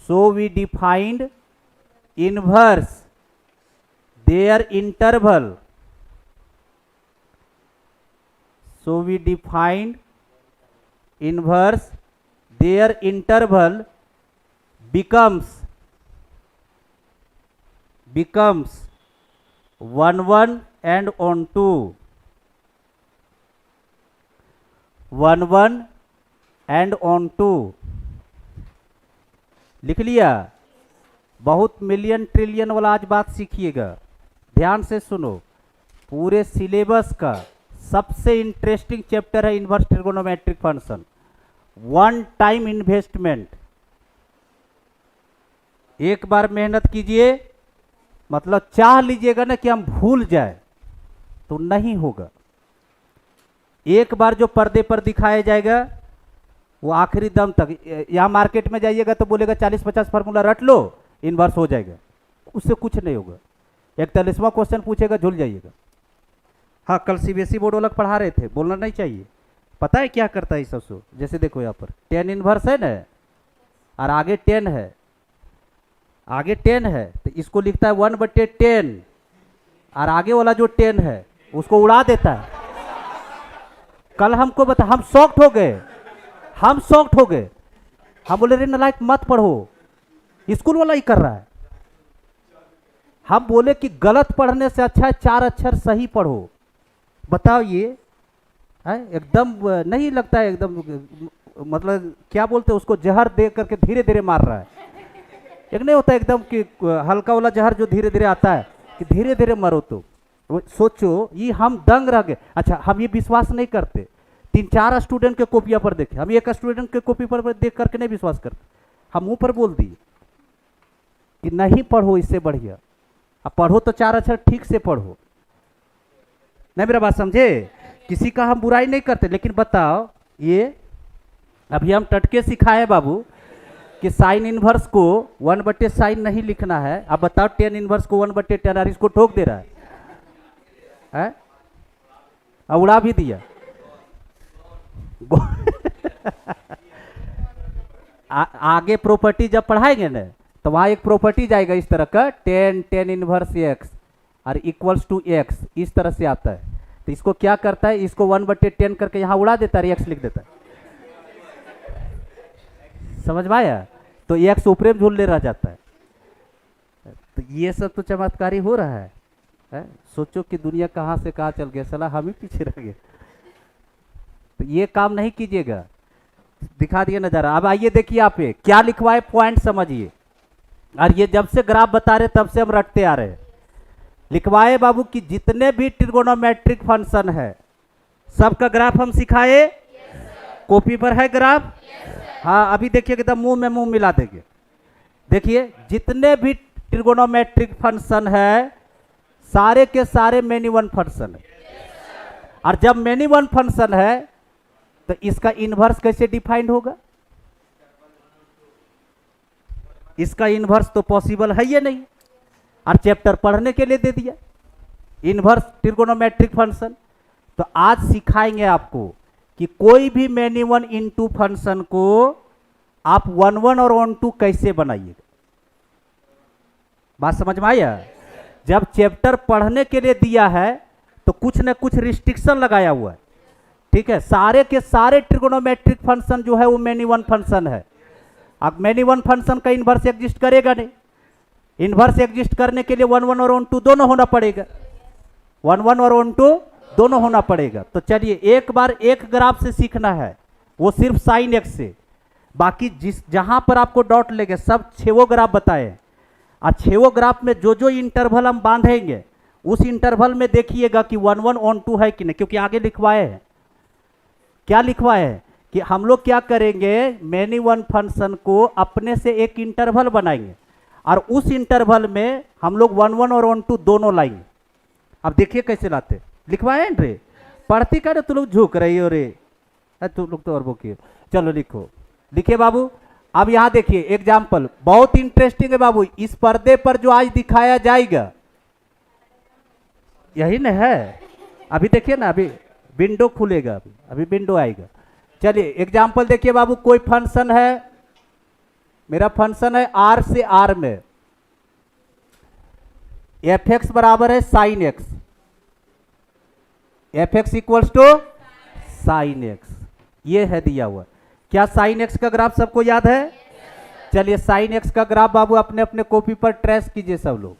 so we defined inverse their interval, so we defined inverse their interval becomes 1 1 and on 2, 1 1 and on 2। लिख लिया? बहुत million trillion वाला आज बात सीखिएगा, ध्यान से सुनो। पूरे सिलेबस का सबसे इंटरेस्टिंग चैप्टर है inverse trigonometric function. 1 time investment, एक बार मेहनत कीजिए, मतलब चाह लीजिएगा ना कि हम भूल जाए तो नहीं होगा। एक बार जो पर्दे पर दिखाया जाएगा वो आखिरी दम तक, यहाँ मार्केट में जाइएगा तो बोलेगा 40-50 फार्मूला रट लो, इन्वर्स हो जाएगा, उससे कुछ नहीं होगा। 41वां क्वेश्चन पूछेगा, झूल जाइएगा। हाँ, कल सीबीएसई बोर्ड वाला पढ़ा रहे थे, बोलना नहीं चाहिए। पता है क्या करता है इस सबसे? जैसे देखो यहाँ पर 10 इनवर्स है ना, और आगे 10 है, आगे 10 है तो इसको लिखता है 1/10, और आगे वाला जो 10 है उसको उड़ा देता है। कल हमको बता, हम शॉक्ड हो गए, हम शॉक्ड हो गए। हम बोले रे नालायक मत पढ़ो, स्कूल वाला ही कर रहा है। हम बोले कि गलत पढ़ने से अच्छा है 4 अक्षर सही पढ़ो। बताओ ये है एकदम नहीं लगता है, एकदम मतलब क्या बोलते हैं उसको, जहर दे करके धीरे धीरे मार रहा है। एक नहीं होता एकदम कि हल्का वाला जहर जो धीरे धीरे आता है कि धीरे धीरे मरो। तो सोचो ये हम दंग रह गए। अच्छा, हम ये विश्वास नहीं करते, 3-4 स्टूडेंट के कॉपियां पर देखे, हम एक स्टूडेंट के कॉपी पर देख करके नहीं विश्वास करते, हम मुंह पर बोल दिए कि नहीं पढ़ो, इससे बढ़िया अब पढ़ो तो 4 अक्षर ठीक से पढ़ो। नहीं, मेरा बात समझे? किसी का हम बुराई नहीं करते, लेकिन बताओ ये अभी हम टटके सिखाए बाबू कि साइन इनवर्स को 1/sin नहीं लिखना है। अब बताओ 10 इनवर्स को 1/10, और इसको ठोक दे रहा है? अब उड़ा भी दिया। आगे प्रॉपर्टी जब पढ़ाएंगे ना तो वहां एक प्रॉपर्टी जाएगा इस तरह का 10 इनवर्स एक्स और इक्वल्स टू एक्स, इस तरह से आता है। तो इसको क्या करता है, इसको 1/10 करके यहां उड़ा देता है, एक्स लिख देता है। समझ में आया? तो एक्स ऊपर में झूलने रह जाता है। तो ये सब तो चमत्कारी हो रहा है? सोचो कि दुनिया कहां से कहां चल गया, साला हम ही पीछे रह गए। तो ये काम नहीं कीजिएगा। दिखा दिया नजारा। अब आइए देखिए आप पे क्या लिखवाए, पॉइंट समझिए। और ये जब से ग्राफ बता रहे तब से हम रटते आ रहे हैं। लिखवाए बाबू कि जितने भी ट्रिगोनोमेट्रिक फंक्शन है सबका ग्राफ हम सिखाए। कॉपी पर है ग्राफ? हाँ, अभी देखिए एकदम मुंह में मुंह मिला देंगे। देखिए जितने भी ट्रिगोनोमेट्रिक फंक्शन है सारे के सारे मेनी वन फंक्शन है। और जब मेनी वन फंक्शन है तो इसका इनवर्स कैसे डिफाइंड होगा? इसका इनवर्स तो पॉसिबल है ये नहीं, और चैप्टर पढ़ने के लिए दे दिया इनवर्स ट्रिगोनोमेट्रिक फंक्शन। तो आज सिखाएंगे आपको कि कोई भी मेनी वन इनटू फंक्शन को आप 1-1 और 1-2 कैसे बनाइएगा। बात समझ में आया? जब चैप्टर पढ़ने के लिए दिया है तो कुछ ना कुछ रिस्ट्रिक्शन लगाया हुआ है, ठीक है? सारे के सारे ट्रिगोनोमेट्रिक फंक्शन जो है वो मेनी वन फंक्शन है। अब मेनी वन फंक्शन का इन्वर्स एग्जिस्ट करेगा नहीं। इन्वर्स एग्जिस्ट करने के लिए 1-1 और 1-2 दोनों होना पड़ेगा। 1-1 और 1-2 दोनों होना पड़ेगा। तो चलिए एक बार एक ग्राफ से सीखना है, वो सिर्फ साइन एक्स से। बाकी जहां पर आपको डॉट लेंगे सब 6 ग्राफ बताए, और 6 ग्राफ में जो जो इंटरवल हम बांधेंगे उस इंटरवल में देखिएगा कि 1-1 1-2 है कि नहीं, क्योंकि आगे लिखवाए हैं। क्या लिखवाए है कि हम लोग क्या करेंगे, मेनी वन फंक्शन को अपने से एक इंटरवल बनाएंगे और उस इंटरवल में हम लोग 1-1 और 1-2 दोनों लाएंगे। अब देखिए कैसे लाते, लिखवाए रे। पढ़ती का तू लोग झुक रही हो रे, तू लोग तो और बोकिए। चलो लिखो, लिखे बाबू। अब यहां देखिए एग्जाम्पल बहुत इंटरेस्टिंग है बाबू। इस पर्दे पर जो आज दिखाया जाएगा यही न है। अभी देखिए ना, अभी विंडो खुलेगा, अभी विंडो आएगा। चलिए एग्जाम्पल देखिए बाबू। कोई फंक्शन है, मेरा फंक्शन है आर से आर में, एफ एक्स बराबर है sine x, f x equals to sine x. ये है दिया हुआ। क्या साइन एक्स का ग्राफ सबको याद है? चलिए साइन एक्स का ग्राफ बाबू अपने अपने कॉपी पर ट्रेस कीजिए सब लोग।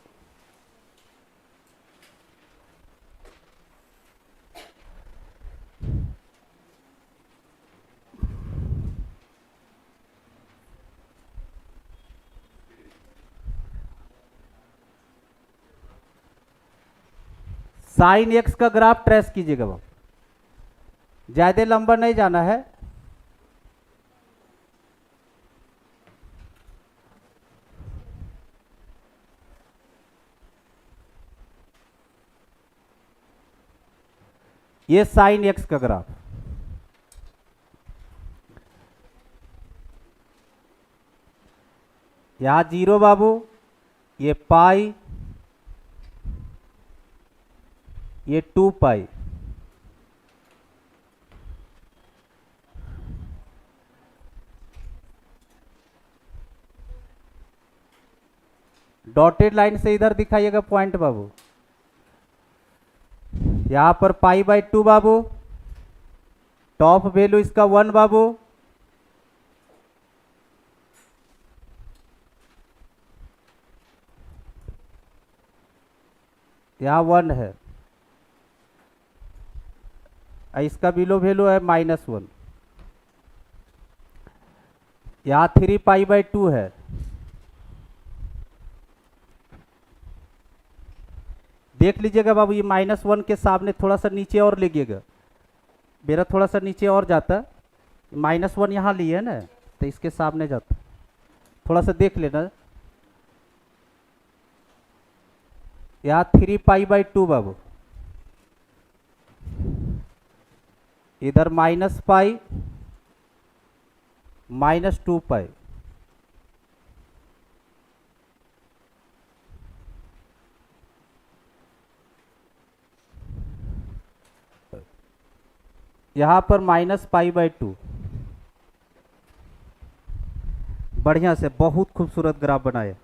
साइन एक्स का ग्राफ ट्रेस कीजिएगा बाबू, ज्यादा लंबा नहीं जाना है। ये साइन एक्स का ग्राफ, यहां 0 बाबू, ये पाई, ये 2 पाई। डॉटेड लाइन से इधर दिखाइएगा पॉइंट बाबू, यहां पर पाई/2 बाबू, टॉप वैल्यू इसका 1 बाबू, यहां 1 है, इसका बिलो वैल्यू है -1, यहां 3 पाई/2 है, देख लीजिएगा बाबू, ये -1 के सामने थोड़ा सा नीचे और लीजिएगा, मेरा थोड़ा सा नीचे और जाता, -1 यहाँ लिए ना तो इसके सामने जाता, थोड़ा सा देख लेना। यहाँ 3 पाई/2 बाबू, इधर -पाई, -2 पाई, यहां पर -पाई/2। बढ़िया से बहुत खूबसूरत ग्राफ बनाया।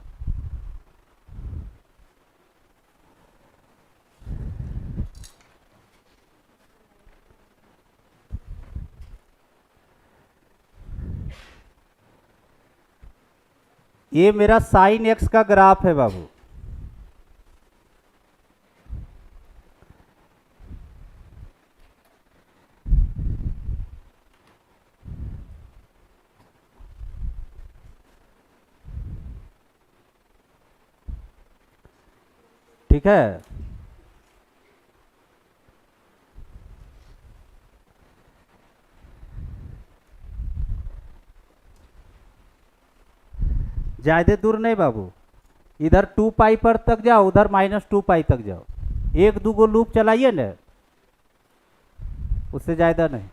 ये मेरा साइन एक्स का ग्राफ है बाबू, ठीक है। ज्यादा दूर नहीं बाबू, इधर 2 पाई पर तक जाओ, उधर -2 पाई तक जाओ, 1-2 गो लूप चलाइए ना, उससे ज्यादा नहीं।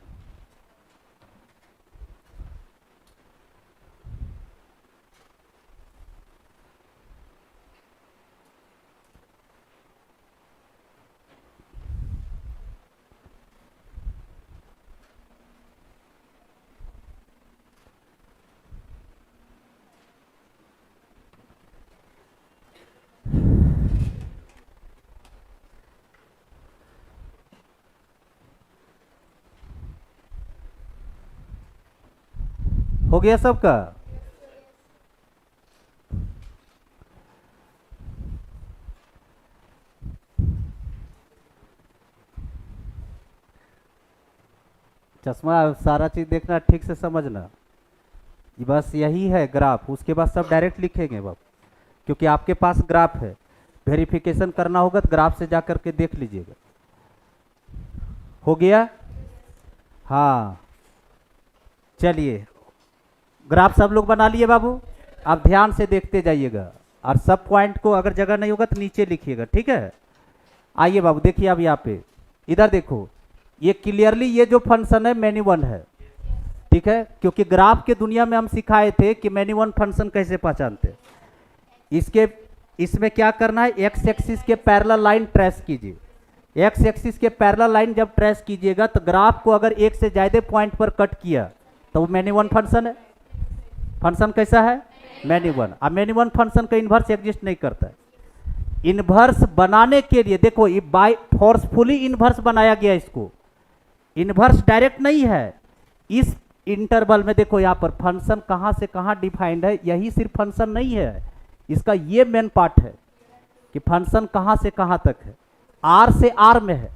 हो गया सबका? चश्मा सारा चीज देखना, ठीक से समझना, बस यही है ग्राफ, उसके बाद सब डायरेक्ट लिखेंगे बाप, क्योंकि आपके पास ग्राफ है, वेरिफिकेशन करना होगा तो ग्राफ से जा करके देख लीजिएगा। हो गया? हाँ, चलिए ग्राफ सब लोग बना लिए बाबू, आप ध्यान से देखते जाइएगा, और सब पॉइंट को अगर जगह नहीं होगा तो नीचे लिखिएगा, ठीक है। आइए बाबू देखिए, अब यहाँ पे इधर देखो, ये क्लियरली ये जो फंक्शन है मैनी वन है, ठीक है, क्योंकि ग्राफ के दुनिया में हम सिखाए थे कि मैनी वन फंक्शन कैसे पहचानते। इसमें क्या करना है, एक्स एक्सिस के पैरेलल लाइन ट्रेस कीजिए, एक्स एक्सिस के पैरेलल लाइन जब ट्रेस कीजिएगा तो ग्राफ को अगर एक से ज्यादा पॉइंट पर कट किया तो वो मैनी वन फंक्शन है। फंक्शन कैसा है? Many one. अब मैनी वन फंक्शन का इन्वर्स एग्जिस्ट नहीं करता है। इन्वर्स बनाने के लिए देखो, ये बाय फोर्सफुली इन्वर्स बनाया गया, इसको इन्वर्स डायरेक्ट नहीं है। इस इंटरवल में देखो, यहाँ पर फंक्शन कहाँ से कहाँ डिफाइंड है, यही सिर्फ फंक्शन नहीं है, इसका ये मेन पार्ट है कि फंक्शन कहाँ से कहाँ तक है। आर से आर में है,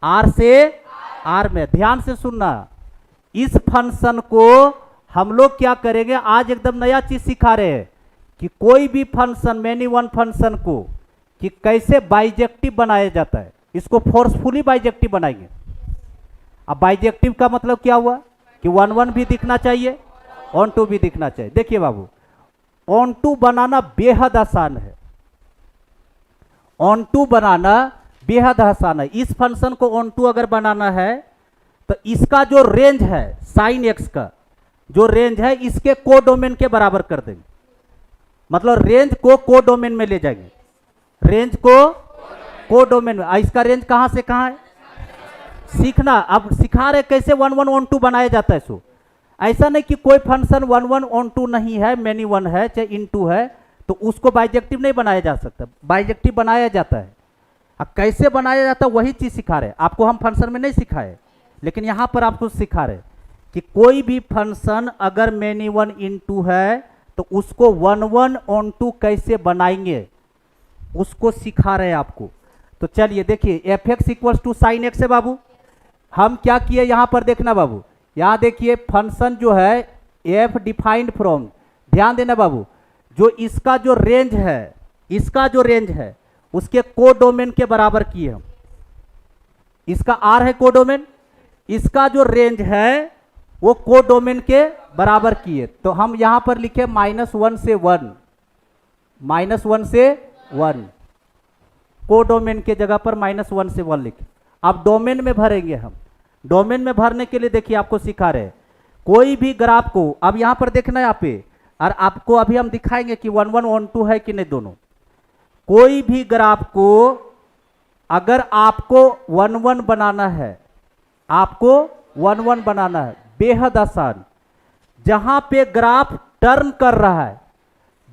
आर से आर में। ध्यान से सुनना, इस फंक्शन को हम लोग क्या करेंगे, आज एकदम नया चीज सिखा रहे हैं कि कोई भी फंक्शन, मैनी वन फंक्शन को कि कैसे बाइजेक्टिव बनाया जाता है, इसको फोर्सफुली बाइजेक्टिव बनाएंगे। अब बाइजेक्टिव का मतलब क्या हुआ कि 1-1 भी दिखना चाहिए, ऑन टू भी दिखना चाहिए। देखिए बाबू, ऑन टू बनाना बेहद आसान है, ऑन टू बनाना बेहद आसान है। इस फंक्शन को ऑन टू अगर बनाना है तो इसका जो रेंज है साइन एक्स का जो रेंज है इसके कोडोमेन के बराबर कर देंगे, मतलब रेंज को कोडोमेन में ले जाएंगे, रेंज को कोडोमेन में। इसका रेंज कहां से कहां है सीखना, अब सिखा रहे कैसे 1 1 ऑन टू बनाया जाता है। सो ऐसा नहीं कि कोई फंक्शन 1 1 ऑन टू नहीं है, मैनी वन है चाहे इन टू है तो उसको बाइजेक्टिव नहीं बनाया जा सकता, बाइजेक्टिव बनाया जाता है। अब कैसे बनाया जाता है वही चीज सिखा रहे, आपको हम फंक्शन में नहीं सिखाए लेकिन यहां पर आपको सिखा रहे कि कोई भी फंक्शन अगर मैनी वन इन टू है तो उसको 1 1 ऑन टू कैसे बनाएंगे उसको सिखा रहे हैं आपको। तो चलिए देखिए f x equal to sine x है बाबू। हम क्या किए यहां पर देखना बाबू, यहां देखिए फंक्शन जो है एफ डिफाइंड फ्रॉम, ध्यान देना बाबू, जो इसका जो रेंज है, इसका जो रेंज है उसके कोडोमेन के बराबर किए हम। इसका आर है कोडोमेन, इसका जो रेंज है वो कोडोमेन के बराबर किए। तो हम यहां पर लिखे -1 से 1, -1 से 1, कोडोमेन के जगह पर -1 से 1 लिखे। अब डोमेन में भरेंगे हम। डोमेन में भरने के लिए देखिए आपको सिखा रहे कोई भी ग्राफ को, अब यहां पर देखना है यहाँ पे, और आपको अभी हम दिखाएंगे कि 1 1 ऑन टू है कि नहीं दोनों। कोई भी ग्राफ को अगर आपको 1 1 बनाना है, आपको 1 1 बनाना है, बेहद आसान। जहां पे ग्राफ टर्न कर रहा है,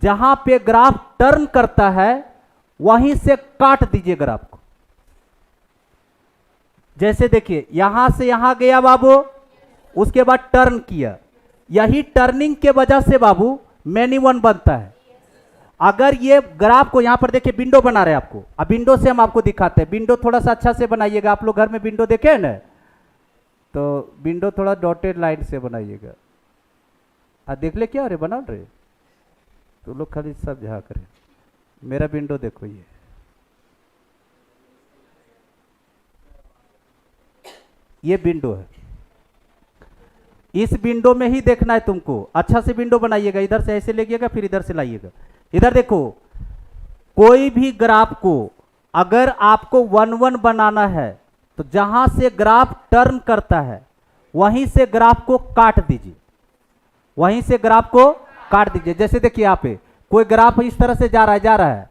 जहां पे ग्राफ टर्न करता है वहीं से काट दीजिए ग्राफ को। जैसे देखिए यहां से यहां गया बाबू, उसके बाद टर्न किया, यही टर्निंग के वजह से बाबू मैनी वन बनता है। अगर ये ग्राफ को यहां पर देखिए विंडो बना रहे हैं आपको, अब विंडो से हम आपको दिखाते हैं। विंडो थोड़ा सा अच्छा से बनाइएगा, आप लोग घर में विंडो देखे हैं ना, तो विंडो थोड़ा डॉटेड लाइन से बनाइएगा। देख ले क्या अरे बना रहे तो लोग खाली सब झाँक रहे। मेरा विंडो देखो, ये विंडो है, इस विंडो में ही देखना है तुमको। अच्छा से विंडो बनाइएगा, इधर से ऐसे लेगिएगा फिर इधर से लाइएगा। इधर देखो, कोई भी ग्राफ को अगर आपको 1 1 बनाना है तो जहां से ग्राफ टर्न करता है वहीं से ग्राफ को काट दीजिए, वहीं से ग्राफ को काट दीजिए। जैसे देखिए यहाँ पे कोई ग्राफ इस तरह से जा रहा है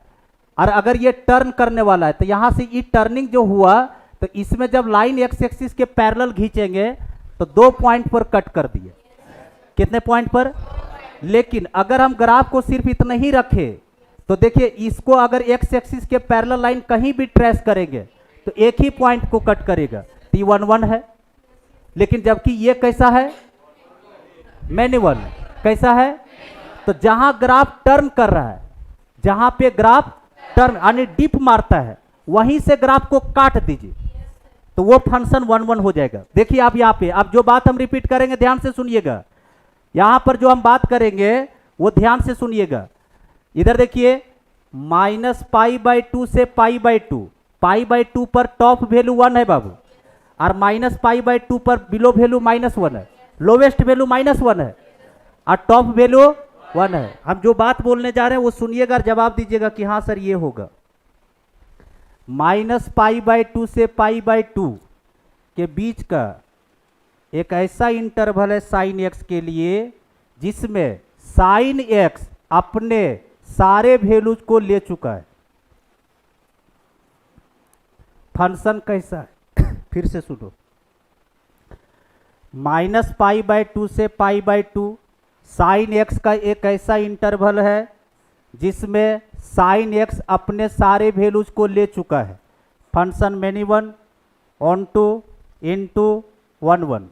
और अगर ये टर्न करने वाला है तो यहां से ये टर्निंग जो हुआ तो इसमें जब लाइन एक्स एक्सिस के पैरेलल खींचेंगे तो 2 पॉइंट पर कट कर दिए। कितने पॉइंट पर? लेकिन अगर हम ग्राफ को सिर्फ इतना ही रखे तो देखिए इसको अगर एक्स एक्सिस के पैरेलल लाइन कहीं भी ट्रेस करेंगे तो एक ही पॉइंट को कट करेगा, तो ये 1 1 है। लेकिन जबकि ये कैसा है? Many one. कैसा है? तो जहां ग्राफ टर्न कर रहा है, जहां पे ग्राफ टर्न यानी डिप मारता है वहीं से ग्राफ को काट दीजिए तो वो फंक्शन 1 1 हो जाएगा। देखिए आप यहाँ पे, अब जो बात हम रिपीट करेंगे ध्यान से सुनिएगा, यहां पर जो हम बात करेंगे वो ध्यान से सुनिएगा। इधर देखिए -π/2 से π/2, π/2 पर टॉप वैल्यू 1 है बाबू, और -π/2 पर बिलो वैल्यू -1 है, लोवेस्ट वैल्यू -1 है और टॉप वैल्यू 1 है। हम जो बात बोलने जा रहे हैं वो सुनिएगा और जवाब दीजिएगा कि हाँ सर ये होगा। -π/2 से π/2 के बीच का एक ऐसा इंटरवल है साइन एक्स के लिए जिसमें साइन एक्स अपने सारे वैल्यूज को ले चुका है। फंक्शन कैसा है फिर से सुनो, -π/2 से π/2 साइन एक्स का एक ऐसा इंटरवल है जिसमें साइन एक्स अपने सारे वैल्यूज को ले चुका है। Function many one, onto, into, 1 1।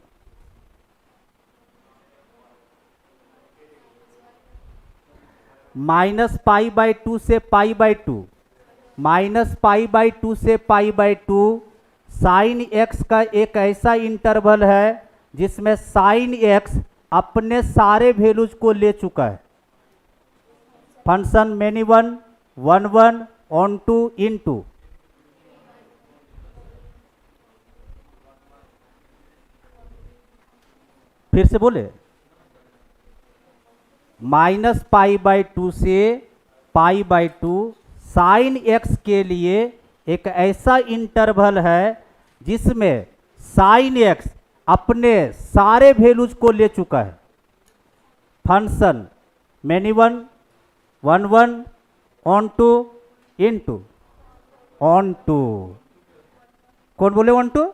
-π/2 से π/2, -π/2 से π/2 साइन एक्स का एक ऐसा इंटरवल है जिसमें साइन एक्स अपने सारे वैल्यूज को ले चुका है। Function many one, 1 1, onto, into. फिर से बोले, -π/2 से π/2 साइन एक्स के लिए एक ऐसा इंटरवल है जिसमें साइन एक्स अपने सारे वैल्यूज को ले चुका है। Function many one, one one, onto, into, onto. कौन बोले ऑन टू?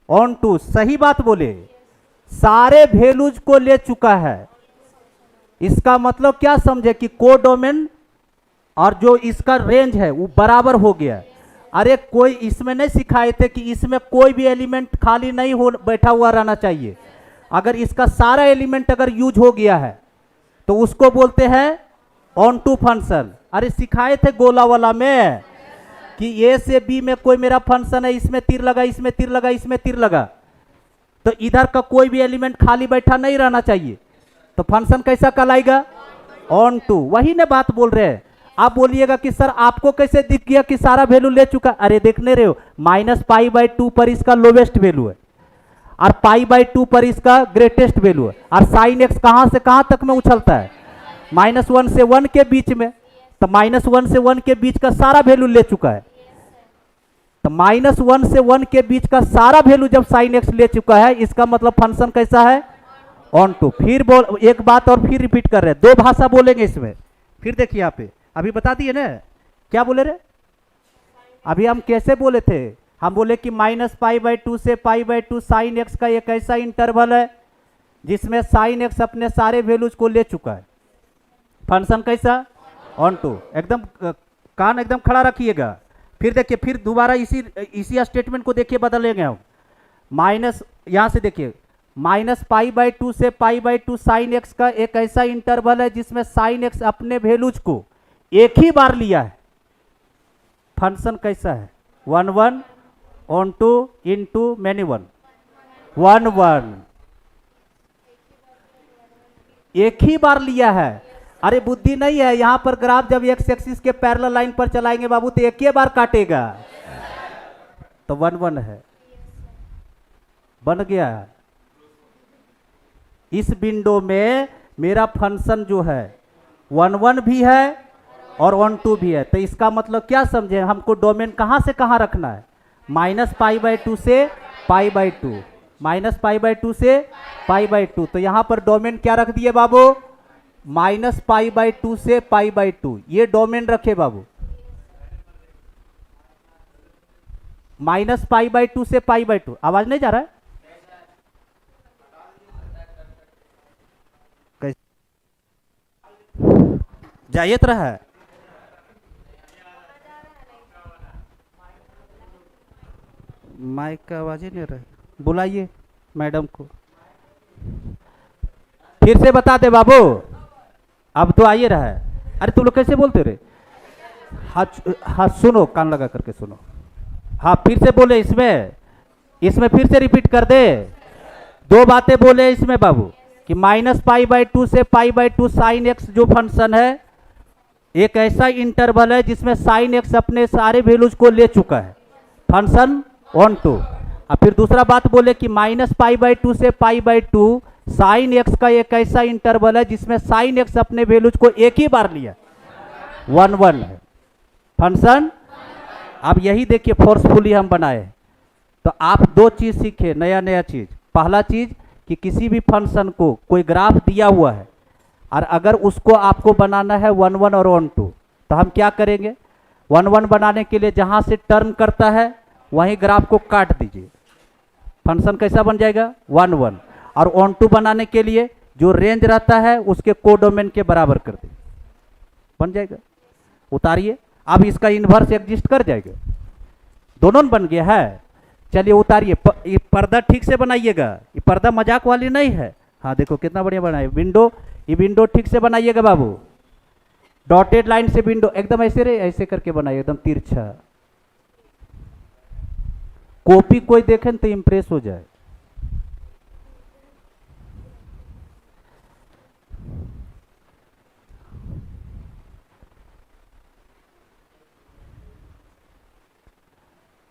ऑन टू, सही बात बोले। सारे वैल्यूज को ले चुका है। इसका मतलब क्या समझे कि कोडोमेन और जो इसका रेंज है वो बराबर हो गया। अरे कोई इसमें नहीं सिखाए थे कि इसमें कोई भी एलिमेंट खाली नहीं हो बैठा हुआ रहना चाहिए। अगर इसका सारा एलिमेंट अगर यूज हो गया है तो उसको बोलते हैं ऑन टू फंक्शन। अरे सिखाए थे गोला वाला में कि ए से बी में कोई मेरा फंक्शन है, इसमें तीर लगा, इसमें तीर लगा, इसमें तीर लगा, तो इधर का कोई भी एलिमेंट खाली बैठा नहीं रहना चाहिए। तो फंक्शन कैसा कहलाएगा? Onto. वही ना बात बोल रहे हैं। आप बोलिएगा कि सर आपको कैसे दिख गया कि सारा वैल्यू ले चुका? अरे देखने रहे हो, -π/2 पर इसका लोवेस्ट वैल्यू है और π/2 पर इसका ग्रेटेस्ट वैल्यू है। और साइन एक्स कहां से कहां तक में उछलता है? -1 से 1 के बीच में। तो -1 से 1 के बीच का सारा वैल्यू ले चुका है। तो -1 से 1 के बीच का सारा वैल्यू जब साइन एक्स ले चुका है, इसका मतलब फंक्शन कैसा है? Onto. फिर बोल, एक बात और फिर रिपीट कर रहे हैं, दो भाषा बोलेंगे इसमें। फिर देखिए यहाँ पे, अभी बता दिए ना क्या बोले रे? अभी हम कैसे बोले थे? हम बोले कि -π/2 से π/2 साइन एक्स का एक ऐसा इंटरवल है जिसमें साइन एक्स अपने सारे वैल्यूज को ले चुका है। फंक्शन कैसा? Onto. एकदम कान एकदम खड़ा रखिएगा। फिर देखिए, फिर दोबारा इसी स्टेटमेंट को देखिए, बदलेंगे हम। माइनस, यहां से देखिए, -π/2 से π/2 साइन एक्स का एक ऐसा इंटरवल है जिसमें साइन एक्स अपने वैल्यूज को एक ही बार लिया है। फंक्शन कैसा है? 1 1, onto, into, many one, 1 1, एक ही बार लिया है। अरे बुद्धि नहीं है यहां पर। ग्राफ जब एक्स एक्सिस के पैरेलल लाइन पर चलाएंगे बाबू तो एक ही बार काटेगा। तो 1 1 है, बन गया। इस विंडो में मेरा फंक्शन जो है 1 1 भी है और ऑन टू भी है। तो इसका मतलब क्या समझे? हमको डोमेन कहां से कहां रखना है? -π/2 से π/2, -π/2 से π/2। तो यहां पर डोमेन क्या रख दिए बाबू? -π/2 से π/2, ये डोमेन रखे बाबू। -π/2 से π/2। आवाज नहीं जा रहा है? जाइए तो रहा है। माइक का आवाज ही नहीं रहा है, बुलाइए मैडम को। फिर से बता दे बाबू, अब तो आइए रहा है। अरे तुम लोग कैसे बोलते रहे? हाँ सुनो, कान लगा करके सुनो। हाँ फिर से बोले, इसमें फिर से रिपीट कर दे। दो बातें बोले इसमें बाबू कि -π/2 से π/2 साइन एक्स जो फंक्शन है एक ऐसा इंटरवल है जिसमें साइन एक्स अपने सारे वैल्यूज को ले चुका है। Function onto. और फिर दूसरा बात बोले कि -π/2 से π/2 साइन एक्स का एक ऐसा इंटरवल है जिसमें साइन एक्स अपने वैल्यूज को एक ही बार लिया, 1 1 है फंक्शन। अब यही देखिए फोर्सफुली हम बनाए। तो आप दो चीज सीखे, नया नया चीज। पहला चीज कि किसी भी फंक्शन को कोई ग्राफ दिया हुआ है और अगर उसको आपको बनाना है 1 1 और ऑन टू, तो हम क्या करेंगे? 1 1 बनाने के लिए जहां से टर्न करता है वहीं ग्राफ को काट दीजिए, फंक्शन कैसा बन जाएगा? 1 1। और ऑन टू बनाने के लिए जो रेंज रहता है उसके कोडोमेन के बराबर कर दीजिए, बन जाएगा। उतारिए, अब इसका इन्वर्स एग्जिस्ट कर जाएगा। दोनों बन गया है। चलिए उतारिए, ये पर्दा ठीक से बनाइएगा, ये पर्दा मजाक वाली नहीं है। हाँ देखो कितना बढ़िया बनाए विंडो। ये विंडो ठीक से बनाइएगा बाबू, डॉटेड लाइन से विंडो एकदम ऐसे रे, ऐसे करके बनाइए, एकदम तिरछा। कॉपी कोई देखे तो इंप्रेस हो जाए।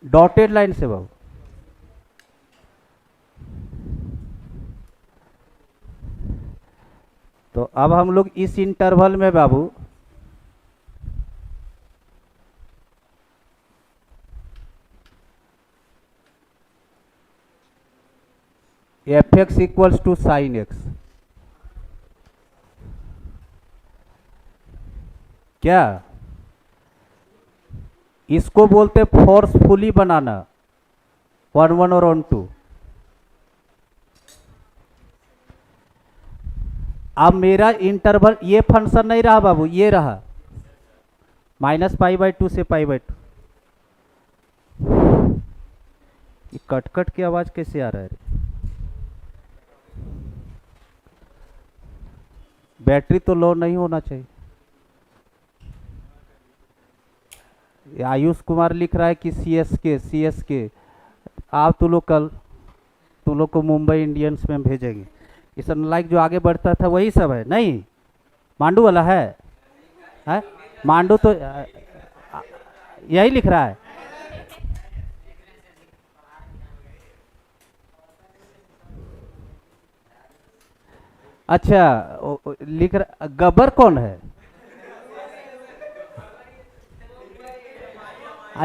डॉटेड लाइन से बाबू। तो अब हम लोग इस इंटरवल में बाबू F x equals to sine X. क्या इसको बोलते फोर्सफुली बनाना, 1 1 और 1 2। अब मेरा इंटरवल ये फंक्शन नहीं रहा बाबू, ये रहा -π/2 से π/2। ये कट कट की आवाज कैसे आ रहा है? बैटरी तो लो नहीं होना चाहिए। आयुष कुमार लिख रहा है कि सी एस के। आप तो लोग कल तुम लोग को मुंबई इंडियंस में भेजेंगे। इस लाइक जो आगे बढ़ता था वही सब है नहीं? मांडू वाला है? मांडू तो यही लिख रहा है। अच्छा लिख रहा। गब्बर कौन है?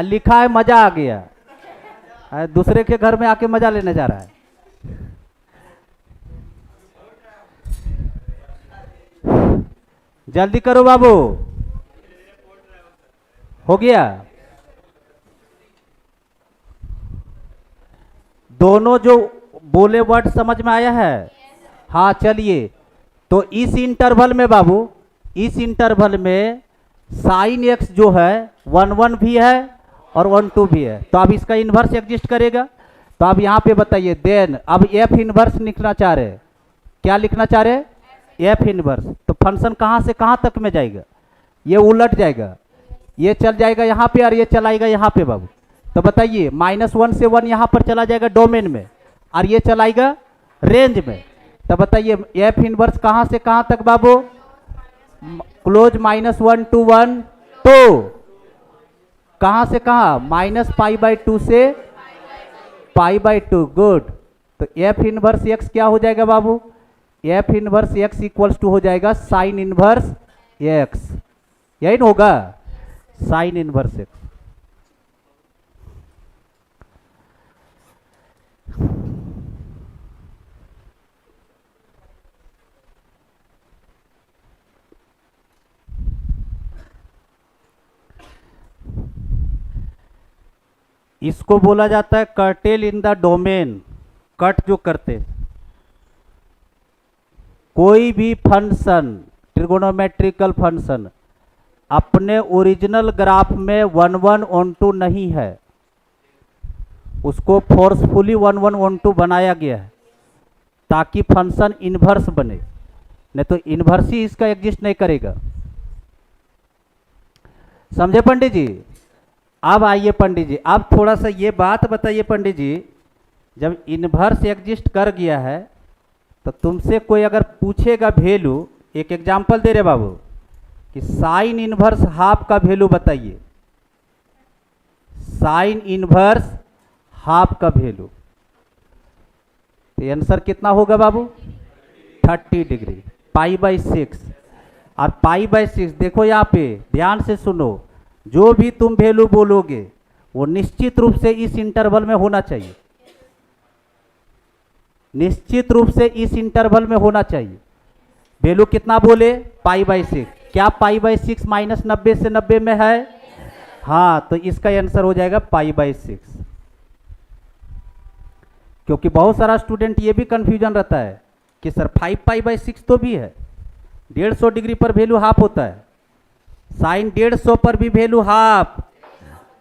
लिखा है मजा आ गया। दूसरे के घर में आके मजा लेने जा रहा है। जल्दी करो बाबू, हो गया। दोनों जो बोले वर्ड समझ में आया है? हाँ चलिए, तो इस इंटरवल में बाबू, इस इंटरवल में साइन एक्स जो है 1 1 भी है और 1 2 भी है, तो अब इसका इन्वर्स एग्जिस्ट करेगा। तो अब यहाँ पे बताइए देन, अब एफ इन्वर्स लिखना चाह रहे, क्या लिखना चाह रहे? F inverse. तो फंक्शन कहाँ से कहाँ तक में जाएगा? ये उलट जाएगा, ये चल जाएगा यहाँ पे और ये चलाएगा यहाँ पे बाबू। तो बताइए -1 से 1 यहाँ पर चला जाएगा डोमेन में और ये चलाएगा रेंज में। तो बताइए एफ इन्वर्स कहाँ से कहाँ तक बाबू? Close -1 to 1 2। कहाँ से कहाँ? -π/2 से π/2। गुड। तो एफ इनवर्स एक्स क्या हो जाएगा बाबू? F inverse x equals to हो जाएगा साइन इनवर्स एक्स। यही ना होगा? Sine inverse X. इसको बोला जाता है curtailed in the domain. Cut जो करते, कोई भी फंक्शन, ट्रिगोनोमेट्रिकल फंक्शन अपने ओरिजिनल ग्राफ में 1 1 1 2 नहीं है, उसको फोर्सफुली 1 1 1 2 बनाया गया है ताकि फंक्शन इन्वर्स बने, नहीं तो इन्वर्स ही इसका एग्जिस्ट नहीं करेगा। समझे पंडित जी? अब आइए पंडित जी, अब थोड़ा सा ये बात बताइए पंडित जी, जब इन्वर्स एग्जिस्ट कर गया है तो तुमसे कोई अगर पूछेगा वैल्यू, एक एग्जांपल दे रहे बाबू कि साइन इन्वर्स हाफ का वैल्यू बताइए, साइन इन्वर्स हाफ का वैल्यू, तो आंसर कितना होगा बाबू? 30 डिग्री, π/6। और π/6 देखो यहाँ पे ध्यान से सुनो, जो भी तुम वैल्यू बोलोगे वो निश्चित रूप से इस इंटरवल में होना चाहिए, निश्चित रूप से इस इंटरवल में होना चाहिए। वैल्यू कितना बोले? π/6। क्या π/6 -90 से 90 में है? हाँ, तो इसका आंसर हो जाएगा π/6। क्योंकि बहुत सारा स्टूडेंट ये भी कंफ्यूजन रहता है कि सर 5π/6 तो भी है, 150 डिग्री पर वैल्यू हाफ होता है, साइन 150 पर भी वैल्यू हाफ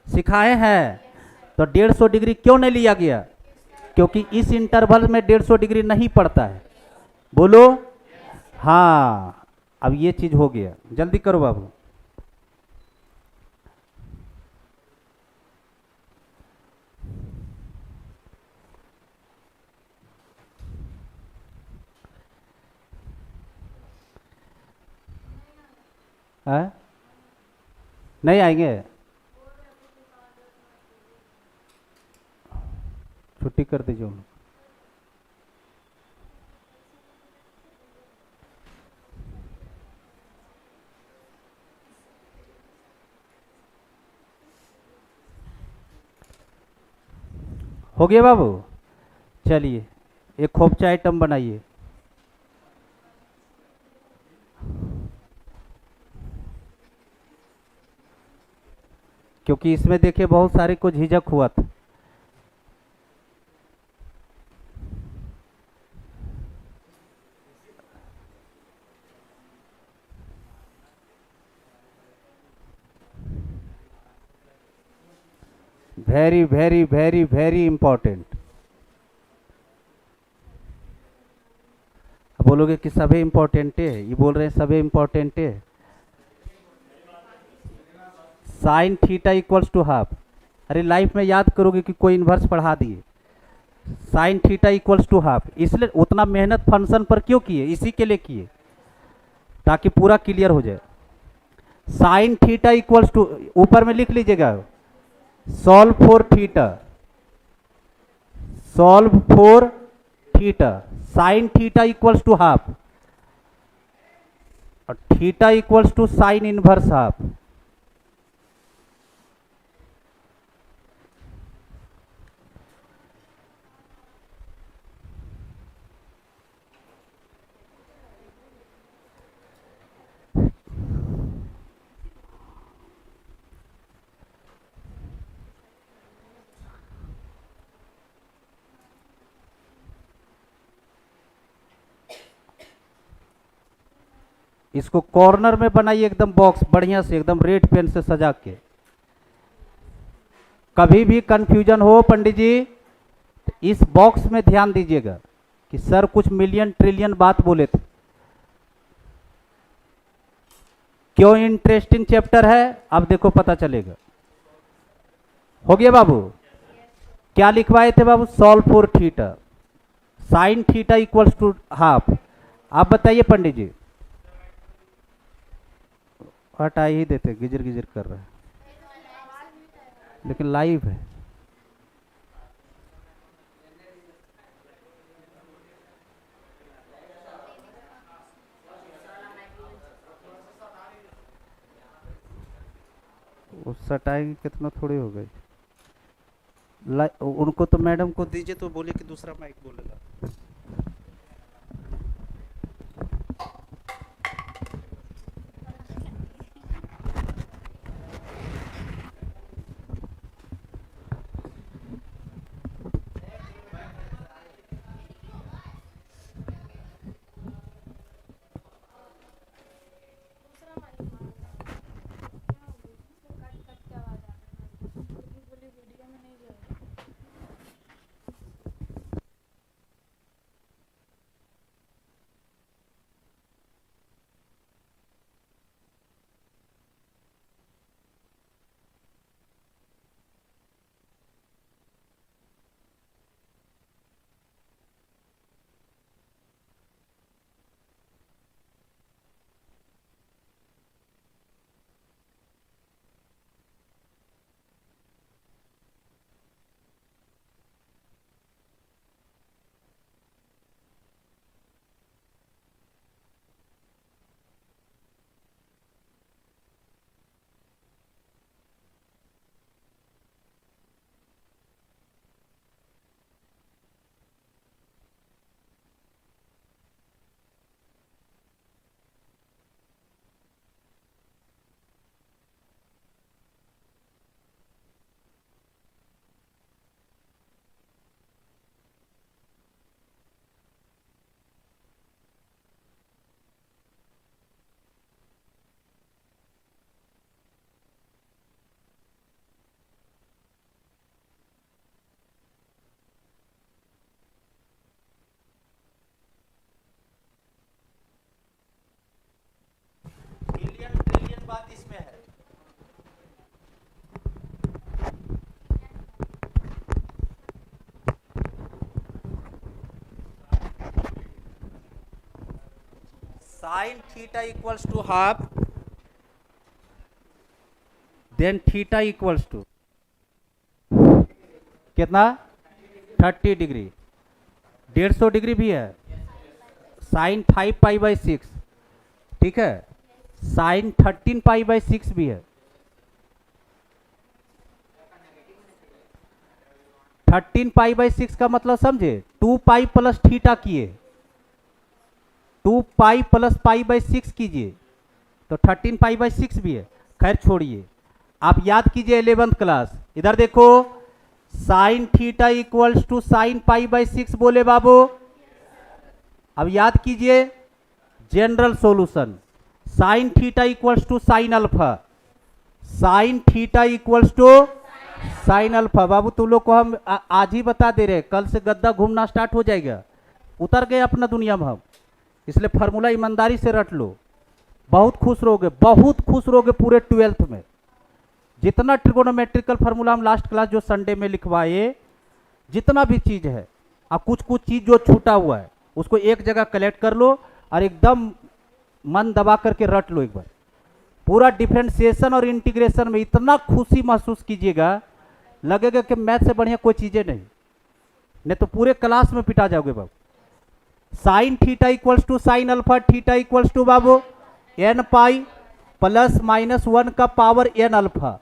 सिखाए हैं, तो 150 डिग्री क्यों नहीं लिया गया? क्योंकि इस इंटरवल में 150 डिग्री नहीं पड़ता है। बोलो हाँ। अब ये चीज हो गया, जल्दी करो बाबू। है? नहीं आएंगे? छुट्टी कर दीजिए उन्हें। हो गया बाबू? चलिए एक खोपचा आइटम बनाइए। क्योंकि इसमें देखिए बहुत सारे को झिझक हुआ था। Very very very very important. बोलोगे कि सभी इंपॉर्टेंट है, ये बोल रहे हैं सभी इंपॉर्टेंट है। Sine theta equals to half. अरे लाइफ में याद करोगे कि कोई इन्वर्स पढ़ा दिए। Sine theta equals to half, इसलिए उतना मेहनत फंक्शन पर क्यों किए, इसी के लिए किए ताकि पूरा क्लियर हो जाए। साइन थीटा इक्वल्स टू, ऊपर में लिख लीजिएगा solve for theta, solve for theta, sine theta equals to half और theta equals to sine inverse half. इसको कॉर्नर में बनाइए एकदम बॉक्स बढ़िया से, एकदम रेड पेन से सजा के। कभी भी कंफ्यूजन हो पंडित जी तो इस बॉक्स में ध्यान दीजिएगा कि सर कुछ मिलियन ट्रिलियन बात बोले थे। क्यों इंटरेस्टिंग चैप्टर है, अब देखो पता चलेगा। हो गया बाबू? क्या लिखवाए थे बाबू? Solve for theta, sine theta equals to half. आप बताइए पंडित जी। हटा ही देते, गिजर गिजर कर रहा है लेकिन लाइव है। उस सटाई कितना थोड़ी हो गई। उनको तो मैडम को दीजिए तो बोले कि दूसरा माइक बोलेगा। मिलियन ट्रिलियन बात इसमें है। Sine theta equals to half, then theta equals to कितना? 30 डिग्री। 150 डिग्री भी है। साइन 5 पाई बाई 6, ठीक है। साइन 13 पाई बाई 6 भी है। 13 पाई बाई 6 का मतलब समझे 2 पाई प्लस थीटा किए, 2 पाई प्लस पाई बाई 6 कीजिए तो 13 पाई बाई 6 भी है। खैर छोड़िए, आप याद कीजिए 11th क्लास। इधर देखो, sine theta equals to sine pi by 6 बोले बाबू। अब याद कीजिए general solution, sine theta equals to sine alpha, sine theta equals to sine alpha. बाबू तुम लोग को हम आज ही बता दे रहे, कल से गद्दा घूमना स्टार्ट हो जाएगा, उतर गए अपना दुनिया में हम। इसलिए फार्मूला ईमानदारी से रट लो, बहुत खुश रहोगे, बहुत खुश रहोगे पूरे 12th में। जितना ट्रिगोनोमेट्रिकल फार्मूला हम लास्ट क्लास जो संडे में लिखवाए, जितना भी चीज है, अब कुछ कुछ चीज जो छूटा हुआ है उसको एक जगह कलेक्ट कर लो और एकदम मन दबा करके रट लो एक बार। पूरा डिफरेंशिएशन और इंटीग्रेशन में इतना खुशी महसूस कीजिएगा, लगेगा कि मैथ से बढ़िया कोई चीजें नहीं तो पूरे क्लास में पिटा जाओगे बाबू। Sine theta equals to sine alpha, theta equals to बाबू एन पाई प्लस माइनस 1 का पावर एन अल्फा।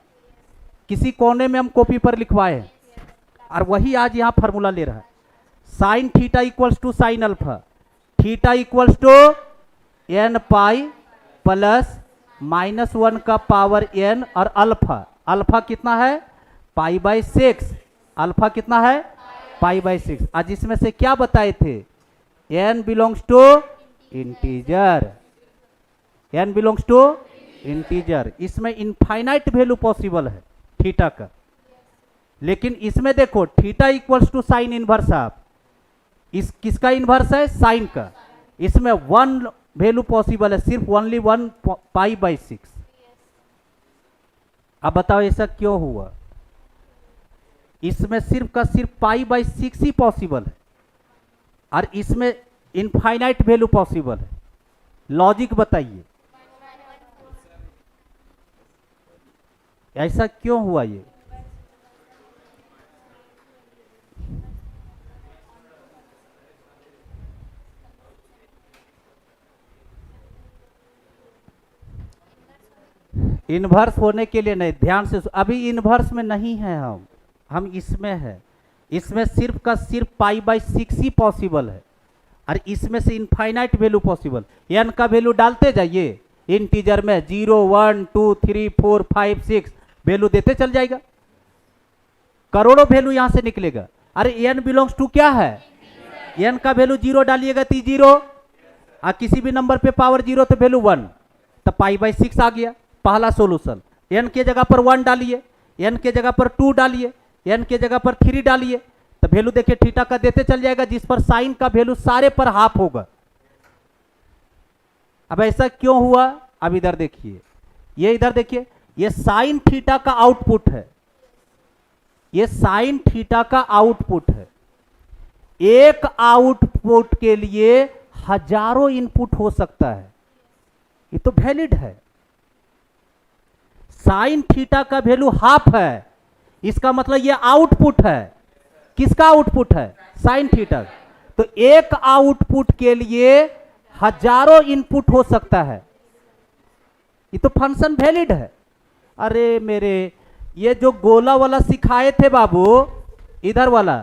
किसी कोने में हम कॉपी पर लिखवाए हैं और वही आज यहां फार्मूला ले रहा है। Sine theta equals to sine alpha, theta equals to n pi plus minus 1 का पावर एन और अल्फा, अल्फा कितना है पाई बाई 6, अल्फा कितना है पाई बाई 6। आज इसमें से क्या बताए थे, n belongs to integer, n belongs to integer. इसमें इनफाइनाइट वैल्यू पॉसिबल है थीटा का, लेकिन इसमें देखो theta equals to sine inverse of, इस किसका इनवर्स है साइन का, इसमें 1 वैल्यू पॉसिबल है, सिर्फ ओनली 1 पाई बाई 6। अब बताओ ऐसा क्यों हुआ, इसमें सिर्फ का सिर्फ पाई बाई 6 ही पॉसिबल है और इसमें इनफाइनाइट वैल्यू पॉसिबल है। लॉजिक बताइए ऐसा क्यों हुआ ये। इन्वर्स होने के लिए नहीं, ध्यान से, अभी इन्वर्स में नहीं है हम इसमें है, इसमें सिर्फ का सिर्फ पाई बाई 6 ही पॉसिबल है और इसमें से इनफाइनाइट वैल्यू पॉसिबल। एन का वैल्यू डालते जाइए इंटीजर में, 0 1 2 3 4 5 6 वैल्यू देते चल जाएगा, करोड़ों वैल्यू यहां से निकलेगा। अरे एन बिलोंग्स टू क्या है, एन का वैल्यू 0 डालिएगा तो 0, और किसी भी नंबर पे पावर 0 तो वैल्यू 1, तो पाई बाई 6 आ गया पहला सॉल्यूशन। एन के जगह पर 1 डालिए, एन के जगह पर 2 डालिए, एन के जगह पर 3 डालिए, तो वैल्यू देखिए थीटा का देते चल जाएगा, जिस पर साइन का वैल्यू सारे पर हाफ होगा। अब ऐसा क्यों हुआ, अब इधर देखिए, ये इधर देखिए, ये साइन थीटा का आउटपुट है, ये साइन थीटा का आउटपुट है। एक आउटपुट के लिए हजारों इनपुट हो सकता है, ये तो वैलिड है। साइन थीटा का वैल्यू हाफ है, इसका मतलब ये आउटपुट है, किसका आउटपुट है साइन थीटा। तो एक आउटपुट के लिए हजारों इनपुट हो सकता है, ये तो फंक्शन वैलिड है। अरे मेरे, ये जो गोला वाला सिखाए थे बाबू इधर वाला,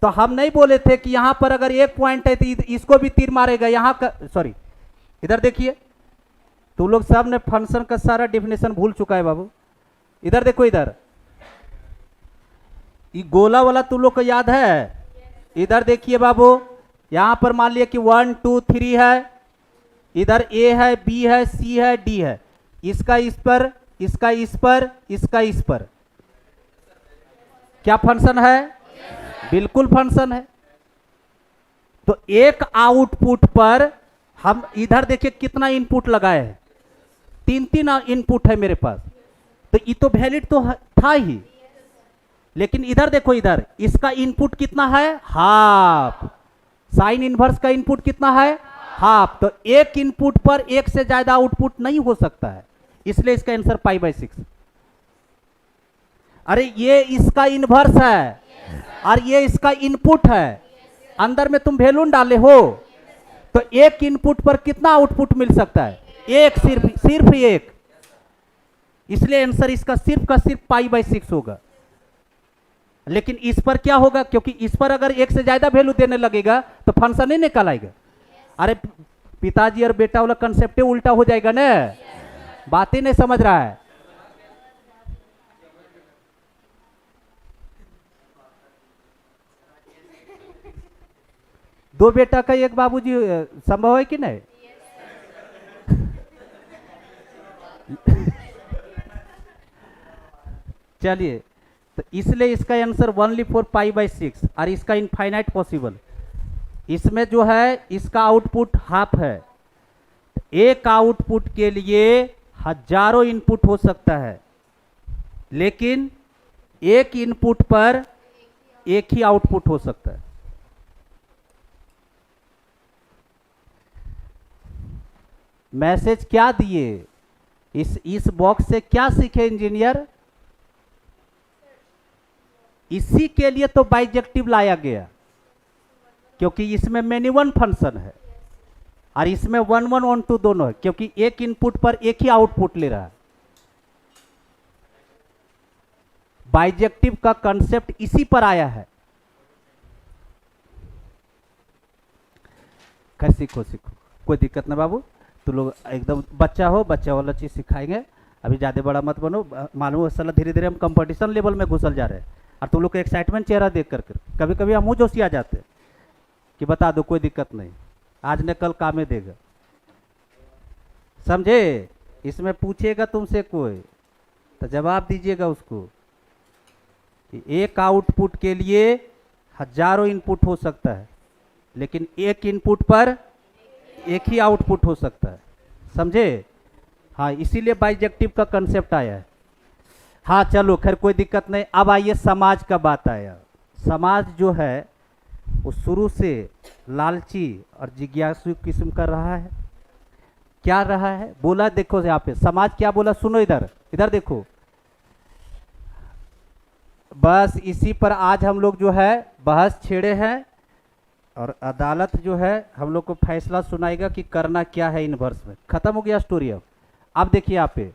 तो हम नहीं बोले थे कि यहां पर अगर एक पॉइंट है तो इसको भी तीर मारेगा यहां का, सॉरी इधर देखिए, तुम लोग सब ने फंक्शन का सारा डेफिनेशन भूल चुका है बाबू। इधर देखो, इधर ये गोला वाला तुम लोग को याद है, इधर देखिए बाबू, यहां पर मान लिया कि 1 2 3 है, इधर ए है, बी है, सी है, डी है, इसका इस पर, इसका इस पर, इसका इस पर, क्या फंक्शन है, बिल्कुल फंक्शन है। तो एक आउटपुट पर हम इधर देखिए कितना इनपुट लगाए हैं, 3 इनपुट है मेरे पास, तो ये तो वैलिड तो था ही, लेकिन इधर देखो, इधर इसका इनपुट कितना है हाफ, साइन इनवर्स का इनपुट कितना है हाफ, तो एक इनपुट पर एक से ज्यादा आउटपुट नहीं हो सकता है, इसलिए इसका आंसर पाई बाई 6। अरे ये इसका इनवर्स है और ये इसका इनपुट है, अंदर में तुम वैल्यू डाले हो, तो एक इनपुट पर कितना आउटपुट मिल सकता है, एक, सिर्फ एक, इसलिए आंसर इसका सिर्फ का सिर्फ पाई बाई 6 होगा। लेकिन इस पर क्या होगा, क्योंकि इस पर अगर एक से ज्यादा वैल्यू देने लगेगा तो फंक्शन नहीं निकल आएगा। अरे पिताजी और बेटा वाला कंसेप्ट उल्टा हो जाएगा ना, बात ही नहीं समझ रहा है। दो बेटा का एक बाबूजी संभव है कि नहीं? चलिए, तो इसलिए इसका answer only for pi by 6 और इसका इनफाइनाइट पॉसिबल। इसमें जो है इसका आउटपुट हाफ है। एक आउटपुट के लिए हजारों इनपुट हो सकता है, लेकिन एक इनपुट पर एक ही आउटपुट हो सकता है। मैसेज क्या दिए, इस बॉक्स से क्या सीखे इंजीनियर? इसी के लिए तो बाइजेक्टिव लाया गया, क्योंकि इसमें मेनी वन फंक्शन है और इसमें 1 1 1 2 दोनों है, क्योंकि एक इनपुट पर एक ही आउटपुट ले रहा है। बाइजेक्टिव का कंसेप्ट इसी पर आया है। खैर सीखो सीखो, कोई दिक्कत ना बाबू, तो लोग एकदम बच्चा हो, बच्चा वाला चीज सिखाएंगे। अभी ज्यादा बड़ा मत बनो, मालूम है धीरे धीरे हम कंपटीशन लेवल में घुसल जा रहे हैं। और तुम लोग का एक्साइटमेंट चेहरा देख कर कभी कभी हम मुंह जोशी आ जाते हैं कि बता दो, कोई दिक्कत नहीं, आज ने कल कामे देगा। समझे? इसमें पूछेगा तुमसे कोई तो जवाब दीजिएगा उसको कि एक आउटपुट के लिए हजारों इनपुट हो सकता है, लेकिन एक इनपुट पर एक ही आउटपुट हो सकता है। समझे? हाँ, इसीलिए बाइजेक्टिव का कंसेप्ट आया है। हाँ चलो, खैर कोई दिक्कत नहीं। अब आइए समाज का बात आया। समाज जो है वो शुरू से लालची और जिज्ञासु किस्म का रहा है। क्या रहा है बोला, देखो यहाँ पे समाज क्या बोला, सुनो इधर इधर देखो। बस इसी पर आज हम लोग जो है बहस छेड़े हैं और अदालत जो है हम लोग को फैसला सुनाएगा कि करना क्या है इनवर्स में। खत्म हो गया स्टोरी। अब देखिए यहाँ पे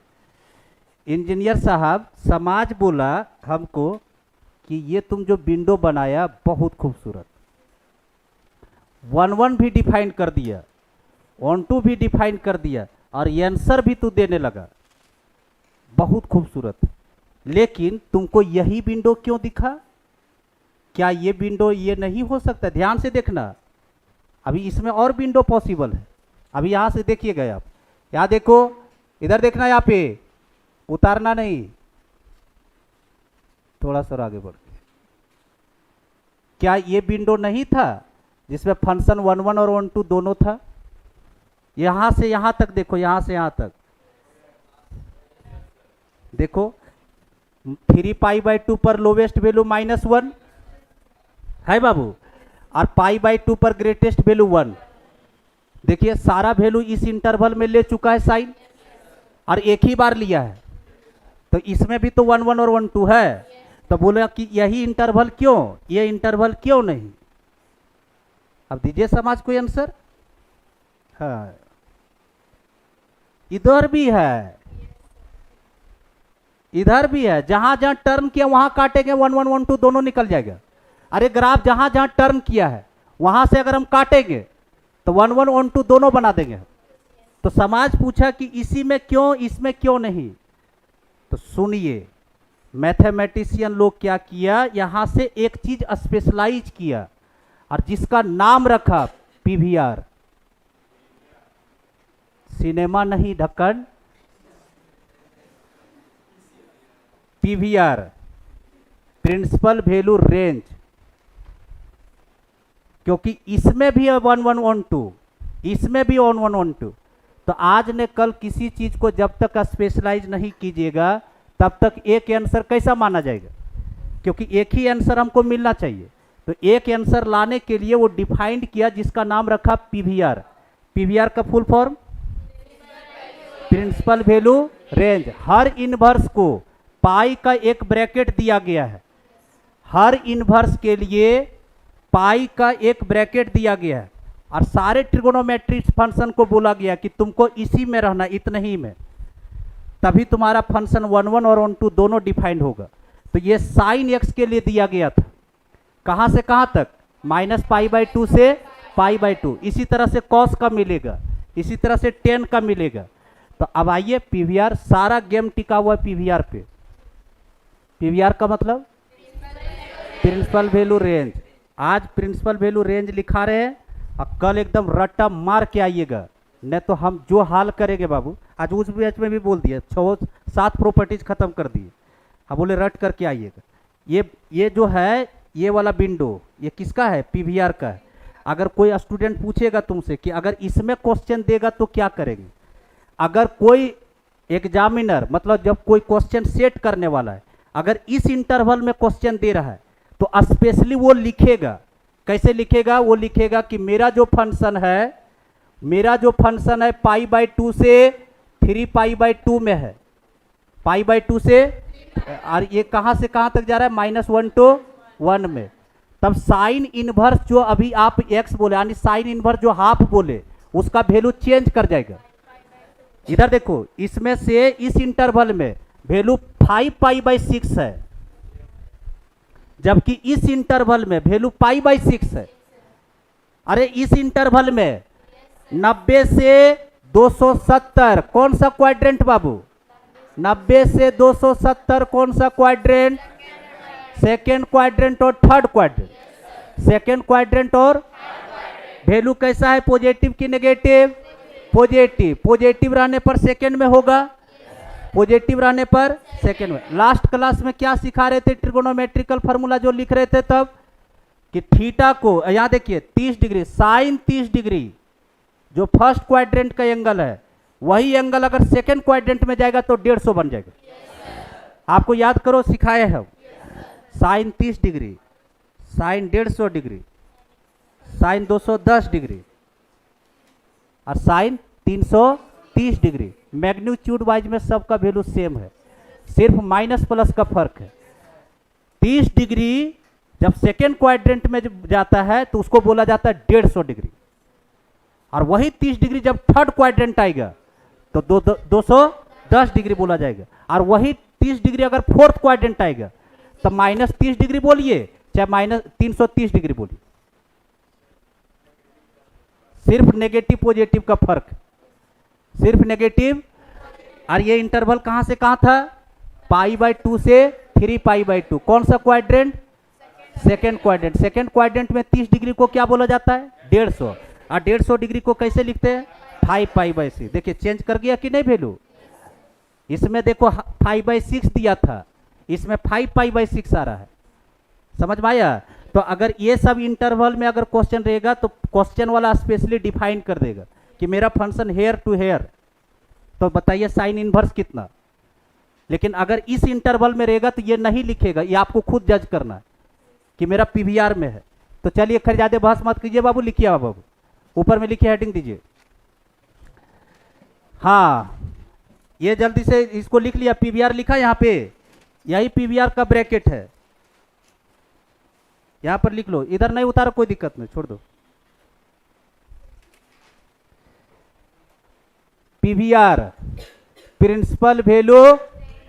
इंजीनियर साहब, समाज बोला हमको कि ये तुम जो विंडो बनाया बहुत खूबसूरत, 1 1 भी डिफाइन कर दिया, 1 2 भी डिफाइन कर दिया और आंसर भी तू देने लगा, बहुत खूबसूरत, लेकिन तुमको यही विंडो क्यों दिखा? क्या ये विंडो ये नहीं हो सकता? ध्यान से देखना, अभी इसमें और विंडो पॉसिबल है। अभी यहां से देखिएगा आप, यहां देखो, इधर देखना, यहाँ पे उतारना नहीं, थोड़ा सा आगे बढ़ के। क्या ये विंडो नहीं था जिसमें फंक्शन 1 1 और 1 2 दोनों था? यहां से यहां तक देखो, यहां से यहां तक देखो, 3 पाई बाई 2 पर लोवेस्ट वैल्यू -1 है बाबू, और पाई बाई 2 पर ग्रेटेस्ट वैल्यू 1। देखिए सारा वैल्यू इस इंटरवल में ले चुका है साइन, और एक ही बार लिया है, तो इसमें भी तो 1 1 और 1 2 है। तो बोला कि यही इंटरवल क्यों, ये इंटरवल क्यों नहीं? अब दीजिए समाज कोई आंसर। हाँ, इधर भी है, इधर भी है, जहां जहां टर्न किया वहां काटेंगे 1 1 1 2 दोनों निकल जाएगा। अरे ग्राफ जहां जहां टर्न किया है वहां से अगर हम काटेंगे तो 1 1 1 2 दोनों बना देंगे। तो समाज पूछा कि इसी में क्यों, इसमें क्यों नहीं? तो सुनिए, मैथमेटिशियन लोग क्या किया, यहां से एक चीज स्पेशलाइज किया और जिसका नाम रखा पीवीआर। सिनेमा नहीं ढक्कन, पीवीआर, प्रिंसिपल वैल्यू रेंज, क्योंकि इसमें भी 1 1 1 2, इसमें भी 1 1 1 2। तो आज ने कल किसी चीज को जब तक स्पेशलाइज नहीं कीजिएगा तब तक एक आंसर कैसा माना जाएगा? क्योंकि एक ही आंसर हमको मिलना चाहिए। तो एक आंसर लाने के लिए वो डिफाइंड किया जिसका नाम रखा पीवीआर। पीवीआर का full form principal value range. हर इनवर्स को पाई का एक ब्रैकेट दिया गया है, हर इनवर्स के लिए पाई का एक ब्रैकेट दिया गया है, और सारे ट्रिगोनोमेट्रिक फंक्शन को बोला गया कि तुमको इसी में रहना, इतने ही में, तभी तुम्हारा फंक्शन 1 1 और 1 2 दोनों डिफाइंड होगा। तो ये साइन एक्स के लिए दिया गया था, कहां से कहां तक, -π/2 से π/2। इसी तरह से कॉस का मिलेगा, इसी तरह से टेन का मिलेगा। तो अब आइए पीवीआर, सारा गेम टिका हुआ है पीवीआर पे। पीवीआर का मतलब प्रिंसिपल वैल्यू रेंज। आज प्रिंसिपल वैल्यू रेंज लिखा रहे हैं और कल एकदम रट्टा मार के आइएगा, नहीं तो हम जो हाल करेंगे बाबू। आज उस बैच में भी बोल दिया, 6-7 प्रॉपर्टीज खत्म कर दिए, हम बोले रट करके आइएगा। ये जो है ये वाला विंडो ये किसका है, पीवीआर का है। अगर कोई स्टूडेंट पूछेगा तुमसे कि अगर इसमें क्वेश्चन देगा तो क्या करेंगे, अगर कोई एग्जामिनर मतलब जब कोई क्वेश्चन सेट करने वाला है अगर इस इंटरवल में क्वेश्चन दे रहा है तो स्पेशली वो लिखेगा। कैसे लिखेगा, वो लिखेगा कि मेरा जो फंक्शन है π/2 से 3π/2 में है, π/2 से, और ये कहां से कहां तक जा रहा है, -1 to 1 में। तब साइन इनवर्स जो अभी आप x बोले यानी साइन इनवर्स जो हाफ बोले उसका वैल्यू चेंज कर जाएगा। इधर देखो, इसमें से इस इंटरवल में वैल्यू 5π/6 है, जबकि इस इंटरवल में वैल्यू π/6 है। अरे इस इंटरवल में 90 से 270 कौन सा क्वाड्रेंट बाबू, 90 से 270 कौन सा क्वाड्रेंट, सेकेंड क्वाड्रेंट और थर्ड क्वाड्रेंट, सेकेंड क्वाड्रेंट। और वैल्यू कैसा है, पॉजिटिव की नेगेटिव, पॉजिटिव। पॉजिटिव रहने पर सेकेंड में होगा, पॉजिटिव रहने पर सेकेंड में। लास्ट क्लास में क्या सिखा रहे थे, ट्रिगोनोमेट्रिकल फार्मूला जो लिख रहे थे तब, कि थीटा को यहां देखिए 30 डिग्री, साइन 30 डिग्री जो फर्स्ट क्वाड्रेंट का एंगल है वही एंगल अगर सेकेंड क्वाड्रेंट में जाएगा तो 150 बन जाएगा। आपको याद करो, सिखाए हैं, sine 30 degree, sine 150 degree, sine 210 degree और साइन 330 डिग्री। मैग्नीट्यूड वाइज में सबका वैल्यू सेम है, सिर्फ माइनस प्लस का फर्क है। 30 डिग्री जब सेकेंड क्वाड्रेंट में जाता है तो उसको बोला जाता है 150 डिग्री, और वही 30 डिग्री जब थर्ड क्वाड्रेंट आएगा तो 210 डिग्री बोला जाएगा, और वही 30 डिग्री अगर फोर्थ क्वाड्रेंट आएगा तो -30 डिग्री बोलिए चाहे -330 डिग्री बोलिए, सिर्फ नेगेटिव पॉजिटिव का फर्क, सिर्फ नेगेटिव। और ये इंटरवल कहां से कहां था, π/2 से 3π/2। कौन सा quadrant, second quadrant. Second quadrant में 30 डिग्री को क्या बोला जाता है, 150, और 150 डिग्री को कैसे लिखते हैं, 5π/6। देखिए चेंज कर गया कि नहीं वैल्यू, इसमें देखो 5/6 दिया था, इसमें 5π/6 आ रहा है, समझ में आया। तो अगर ये सब इंटरवल में अगर क्वेश्चन रहेगा तो क्वेश्चन वाला स्पेशली डिफाइन कर देगा कि मेरा फंक्शन हेयर टू हेयर, तो बताइए साइन इनवर्स कितना। लेकिन अगर इस इंटरवल में रहेगा तो ये नहीं लिखेगा, ये आपको खुद जज करना है कि मेरा पीवीआर में है। तो चलिए खैर ज्यादा बहस मत कीजिए बाबू, लिखिए बाबू, ऊपर में लिखिए, हेडिंग दीजिए। हाँ ये जल्दी से इसको लिख लिया, पीवीआर लिखा यहाँ पे, यही पीवीआर का ब्रैकेट है, यहां पर लिख लो, इधर नहीं उतारो कोई दिक्कत नहीं, छोड़ दो। पीवीआर प्रिंसिपल वैल्यू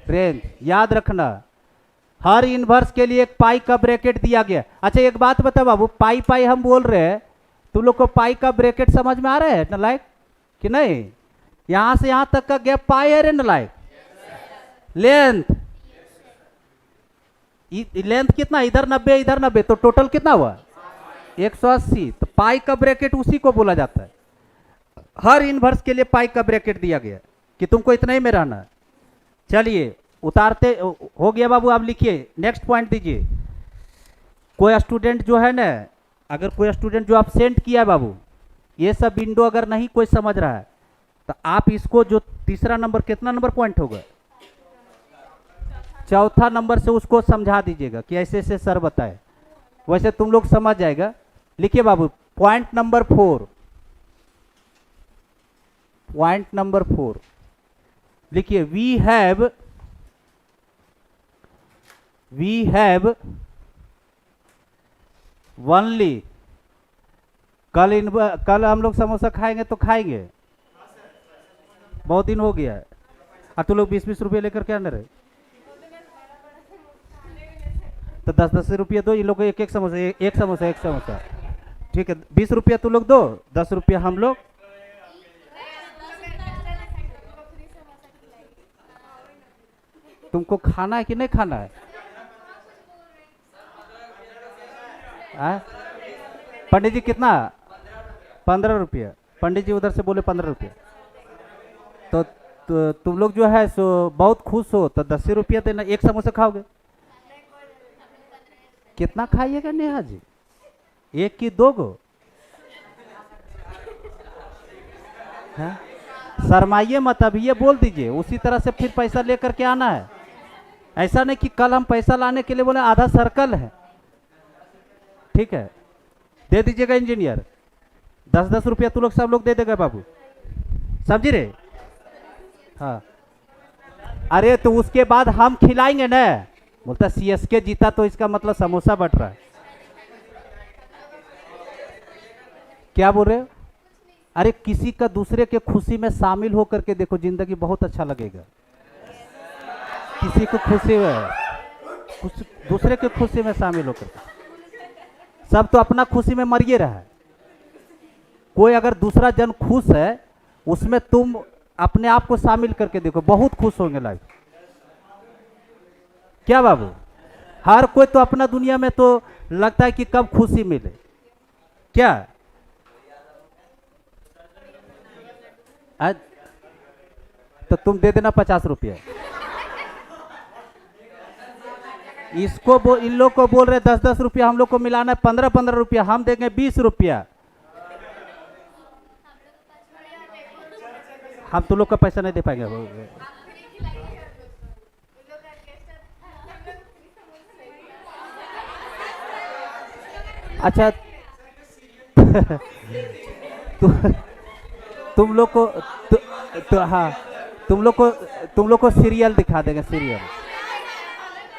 रेंज, याद रखना हर इनवर्स के लिए एक पाई का ब्रैकेट दिया गया। अच्छा एक बात बता बाबू, पाई पाई हम बोल रहे हैं, तुम लोग को पाई का ब्रैकेट समझ में आ रहा है नालायक कि नहीं, यहां से यहां तक का गैप पाई है रे नालायक। लेंथ, लेंथ कितना, इधर 90 इधर 90, तो टोटल कितना हुआ 180। तो पाई का ब्रैकेट उसी को बोला जाता है। हर इनवर्स के लिए पाई का ब्रैकेट दिया गया कि तुमको इतना ही में रहना है। चलिए उतारते हो गया बाबू, आप लिखिए, नेक्स्ट पॉइंट दीजिए। कोई स्टूडेंट जो है ना, अगर कोई स्टूडेंट जो एब्सेंट किया है बाबू, ये सब विंडो अगर नहीं कोई समझ रहा है तो आप इसको जो तीसरा नंबर, कितना नंबर पॉइंट होगा, चौथा नंबर से उसको समझा दीजिएगा कि ऐसे ऐसे सर बताए, वैसे तुम लोग समझ जाएगा। लिखिए बाबू पॉइंट नंबर 4, पॉइंट नंबर 4 लिखिए, वी हैव ओनली, कल हम लोग समोसा खाएंगे तो खाएंगे, बहुत दिन हो गया है, और तुम लोग 20-20 रुपये लेकर के आने रहे। तो 10-10 रुपया दो, इन लोग को एक एक समोसा, एक समोसा, एक समोसा। ठीक है, 20 रुपया तुम लोग दो, 10 रुपया हम लोग। तुमको खाना है कि नहीं खाना है? पंडित जी कितना? 15 रुपया। पंडित जी उधर से बोले 15 रुपया। तो तुम लोग जो है सो बहुत खुश हो, तो 10 रुपया देना, एक समोसा खाओगे। कितना खाइएगा नेहा जी? एक की दो गो? हाँ? शर्माइए मत, अब ये बोल दीजिए, उसी तरह से फिर पैसा लेकर के आना है। ऐसा नहीं कि कल हम पैसा लाने के लिए बोले आधा सर्कल है। ठीक है, दे दीजिएगा इंजीनियर। 10-10 रुपया तू लोग सब लोग दे देगा बाबू, समझी रे? हाँ, अरे तो उसके बाद हम खिलाएंगे ना। बोलता सीएसके जीता तो इसका मतलब समोसा बट रहा है। क्या बोल रहे हो? अरे किसी का दूसरे के खुशी में शामिल होकर के देखो, जिंदगी बहुत अच्छा लगेगा। किसी को खुशी है, कुछ दूसरे के खुशी में शामिल होकर के। सब तो अपना खुशी में मरिए रहा है। कोई अगर दूसरा जन खुश है, उसमें तुम अपने आप को शामिल करके देखो, बहुत खुश होंगे लाइफ। क्या बाबू? हर कोई तो अपना दुनिया में तो लगता है कि कब खुशी मिले। क्या तो तुम दे देना 50 रुपया। इन लोग को बोल रहे 10-10 रुपया, हम लोग को मिलाना है 15-15 रुपया, हम देंगे 20 रुपया। हम तुम लोग का पैसा नहीं दे पाएंगे। अच्छा तुम लोग को हाँ, तुम लोग को सीरियल दिखा देगा, सीरियल।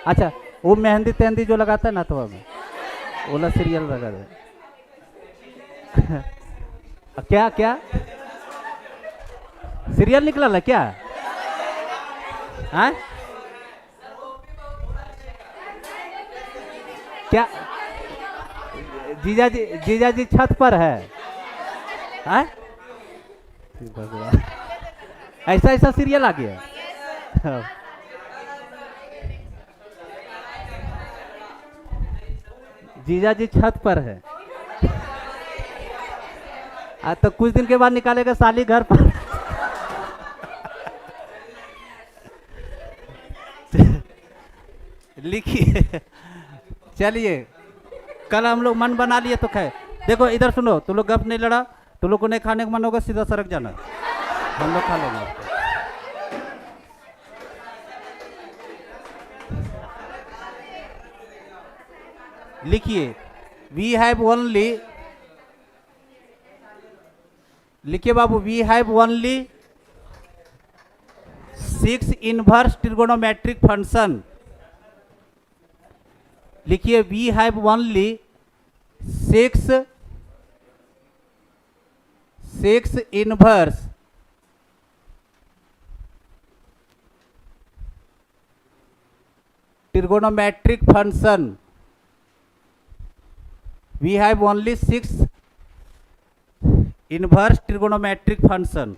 अच्छा, वो मेहंदी तेहंदी जो लगाता है ना, तो हमें ओला सीरियल लगा दे। क्या क्या सीरियल निकला है क्या? हाँ? क्या जीजा जी छत पर है? हाँ? ऐसा ऐसा सीरियल आ गया। जीजा जी छत पर है। तो कुछ दिन के बाद निकालेगा साली घर पर। लिखिए, चलिए, कल हम लोग मन बना लिए तो खाए। देखो इधर सुनो, तुम लोग गप नहीं लड़ा, तुम लोग को नहीं खाने का मन होगा सीधा सड़क जाना, हम लोग खा लेंगे। लिखिए, वी हैव ओनली, लिखिए बाबू, we have only 6 inverse trigonometric function. लिखिए, we have only 6 inverse trigonometric function. We have only 6 inverse trigonometric function.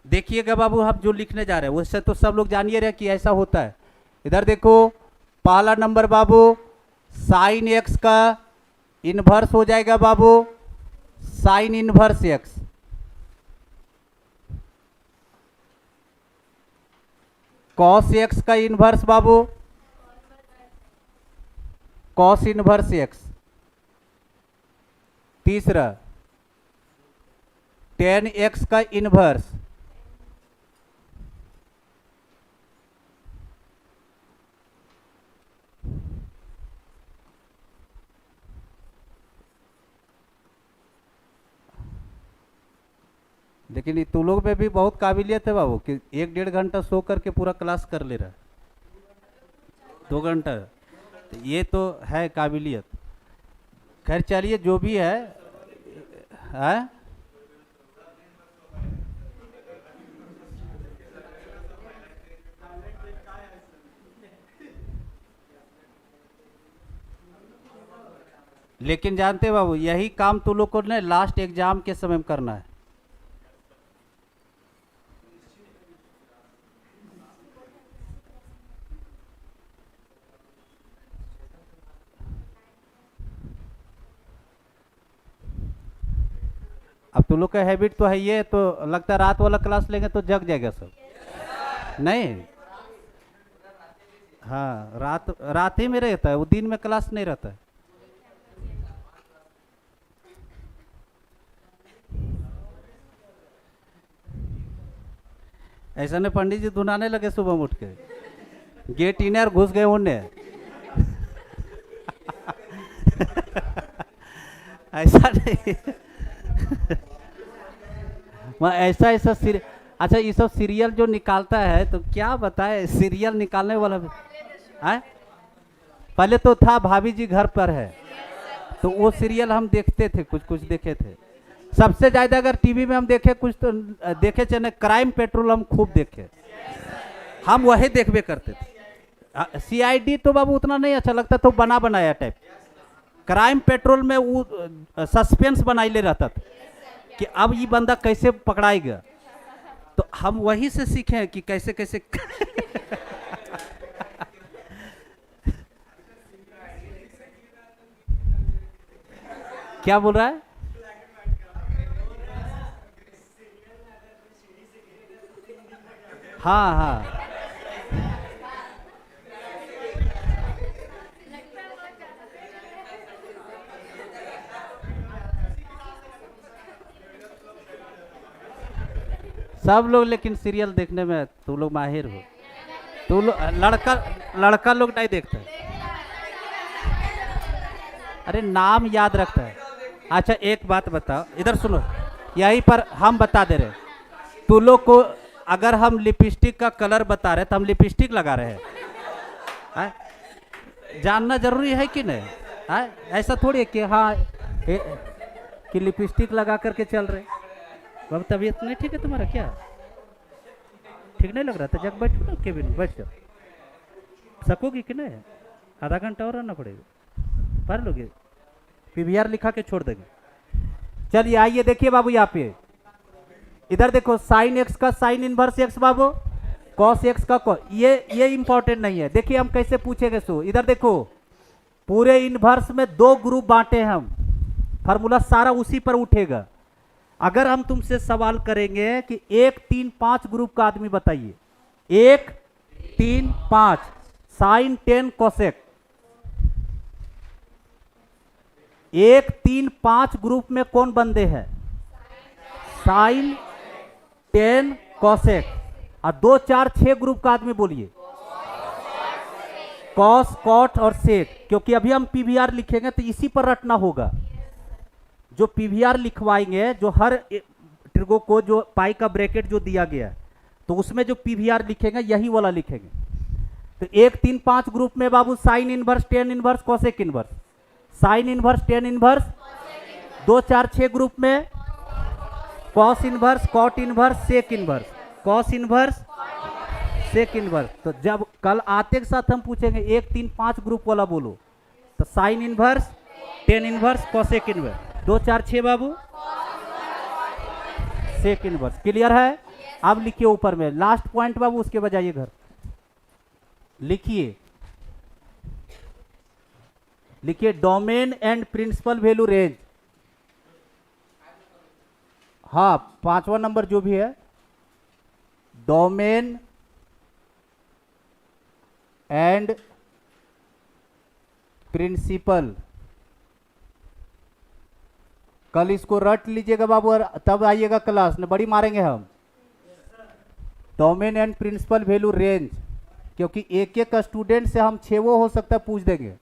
देखिएगा बाबू, हम जो लिखने जा रहे हैं उससे तो सब लोग जानिए रहे कि ऐसा होता है। इधर देखो, पहला नंबर बाबू, साइन एक्स का इनवर्स हो जाएगा बाबू sine inverse X. Cos X का इनवर्स बाबू कॉस इनवर्स एक्स। तीसरा, टेन एक्स का इनवर्स लेकिन ये तुम लोग में भी बहुत काबिलियत है बाबू कि 1-1.5 घंटा सो करके पूरा क्लास कर ले रहा है। 2 घंटा, तो ये तो है काबिलियत। खैर चलिए, जो भी है, लेकिन जानते हो बाबू, यही काम तुम लोग को ने लास्ट एग्जाम के समय में करना है। अब तुम लोग का हैबिट तो है ये, तो लगता है रात वाला क्लास लेंगे तो जग जाएगा सब। नहीं, हाँ, रात रात ही में रहता है वो, दिन में क्लास नहीं रहता है। ऐसा नहीं पंडित जी धुनाने लगे सुबह में उठ के, गेट इन और घुस गए उनने। ऐसा नहीं। मैं ऐसा ऐसा अच्छा, ये सब सीरियल जो निकालता है तो क्या बताए, सीरियल निकालने वाला भी है। पहले तो था भाभी जी घर पर है, तो वो सीरियल हम देखते थे, कुछ कुछ देखे थे। सबसे ज्यादा अगर टीवी में हम देखे कुछ तो देखे थे ना, क्राइम पेट्रोल हम खूब देखे, हम वही देखबे करते थे। सीआईडी तो बाबू उतना नहीं अच्छा लगता, तो बना बनाया टाइप। क्राइम पेट्रोल में वो सस्पेंस बनाई ले रहता था कि अब ये बंदा कैसे पकड़ाएगा, तो हम वही से सीखे कि कैसे कैसे। क्या बोल रहा है? हाँ हाँ, सब लोग लेकिन सीरियल देखने में तुम लोग माहिर हो। तुम लोग लड़का लड़का लोग नहीं देखते। अरे नाम याद रखता है। अच्छा एक बात बताओ, इधर सुनो, यहीं पर हम बता दे रहे, तू लोग को अगर हम लिपस्टिक का कलर बता रहे तो हम लिपस्टिक लगा रहे हैं। जानना जरूरी है कि नहीं? ऐसा थोड़ी है कि हाँ कि लिपस्टिक लगा करके चल रहे। बाबू तबीयत नहीं ठीक है तुम्हारा क्या? ठीक नहीं लग रहा था? जब बैठो ना केबिन में, बैठ जाओ। सकोगी कि नहीं? आधा घंटा और रहना पड़ेगा, पढ़ लोगे? पीवीआर लिखा के छोड़ देंगे। चलिए आइए देखिए बाबू, यहाँ पे इधर देखो, साइन एक्स का साइन इनवर्स एक्स बाबू, कॉस एक्स का कॉस, ये इंपॉर्टेंट नहीं है। देखिए हम कैसे पूछेंगे सो, इधर देखो, पूरे इनवर्स में दो ग्रुप बांटे हम, फार्मूला सारा उसी पर उठेगा। अगर हम तुमसे सवाल करेंगे कि 1 3 5 ग्रुप का आदमी बताइए, 1 3 5, साइन 10 कोसेक, 1 3 5 ग्रुप में कौन बंदे हैं? Sine 10 cosec. और 2 4 6 ग्रुप का आदमी बोलिए, कॉस कॉट और सेक। क्योंकि अभी हम पीवीआर लिखेंगे तो इसी पर रटना होगा। जो पीवीआर लिखवाएंगे, जो हर ट्रिगो को जो पाई का ब्रैकेट जो दिया गया है, तो उसमें जो पीवीआर लिखेंगे यही वाला लिखेंगे। तो 1 3 5 ग्रुप में बाबू sine inverse 10 inverse cosec inverse, sine inverse 10 inverse. 2 4 6 group में cos inverse cot inverse sec inverse, cos inverse sec inverse. तो जब कल आते के साथ हम पूछेंगे 1 3 5 ग्रुप वाला बोलो, तो sine inverse 10 inverse cosec inverse, 2 4 6 बाबू सेक इनवर्स। क्लियर है? अब लिखिए ऊपर में लास्ट पॉइंट बाबू, उसके बजाय घर लिखिए, लिखिए domain and principal value range. हाँ, 5वां नंबर जो भी है, डोमेन एंड प्रिंसिपल। कल इसको रट लीजिएगा बाबू, और तब आइएगा क्लास में, बड़ी मारेंगे हम। Domain and principal value range, क्योंकि एक एक स्टूडेंट से हम 6 वो हो सकता है पूछ देंगे।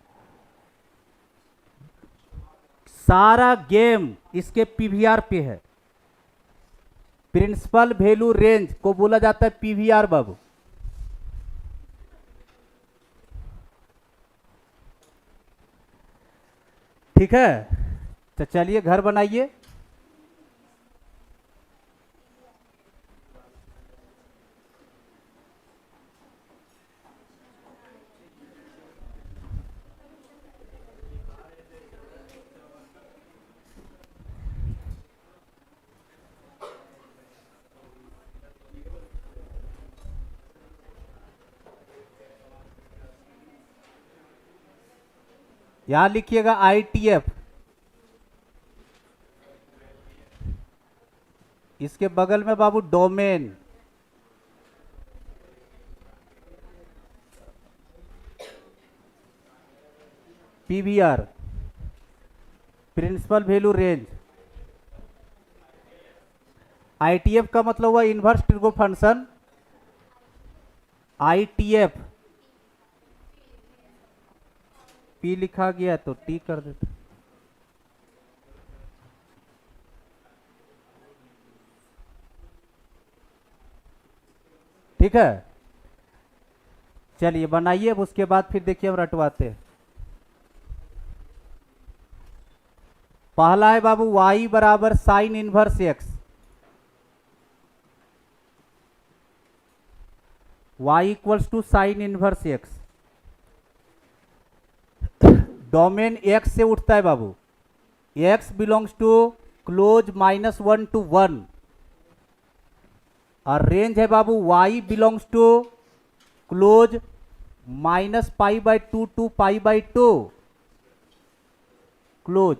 सारा गेम इसके पीवीआर पे है। प्रिंसिपल वैल्यू रेंज को बोला जाता है पीवीआर बाबू। ठीक है, तो चलिए घर बनाइए। यहां लिखिएगा ITF, इसके बगल में बाबू domain, PVR principal value range. ITF का मतलब हुआ inverse trigo function. ITF P लिखा गया तो T कर देते। ठीक है, चलिए बनाइए, अब उसके बाद फिर देखिए हम रटवाते हैं। पहला है बाबू y बराबर sine inverse x, y equals to sine inverse x। Domain x से उठता है बाबू, x belongs to close -1 to 1, और रेंज है बाबू y belongs to close -π/2 to π/2 close.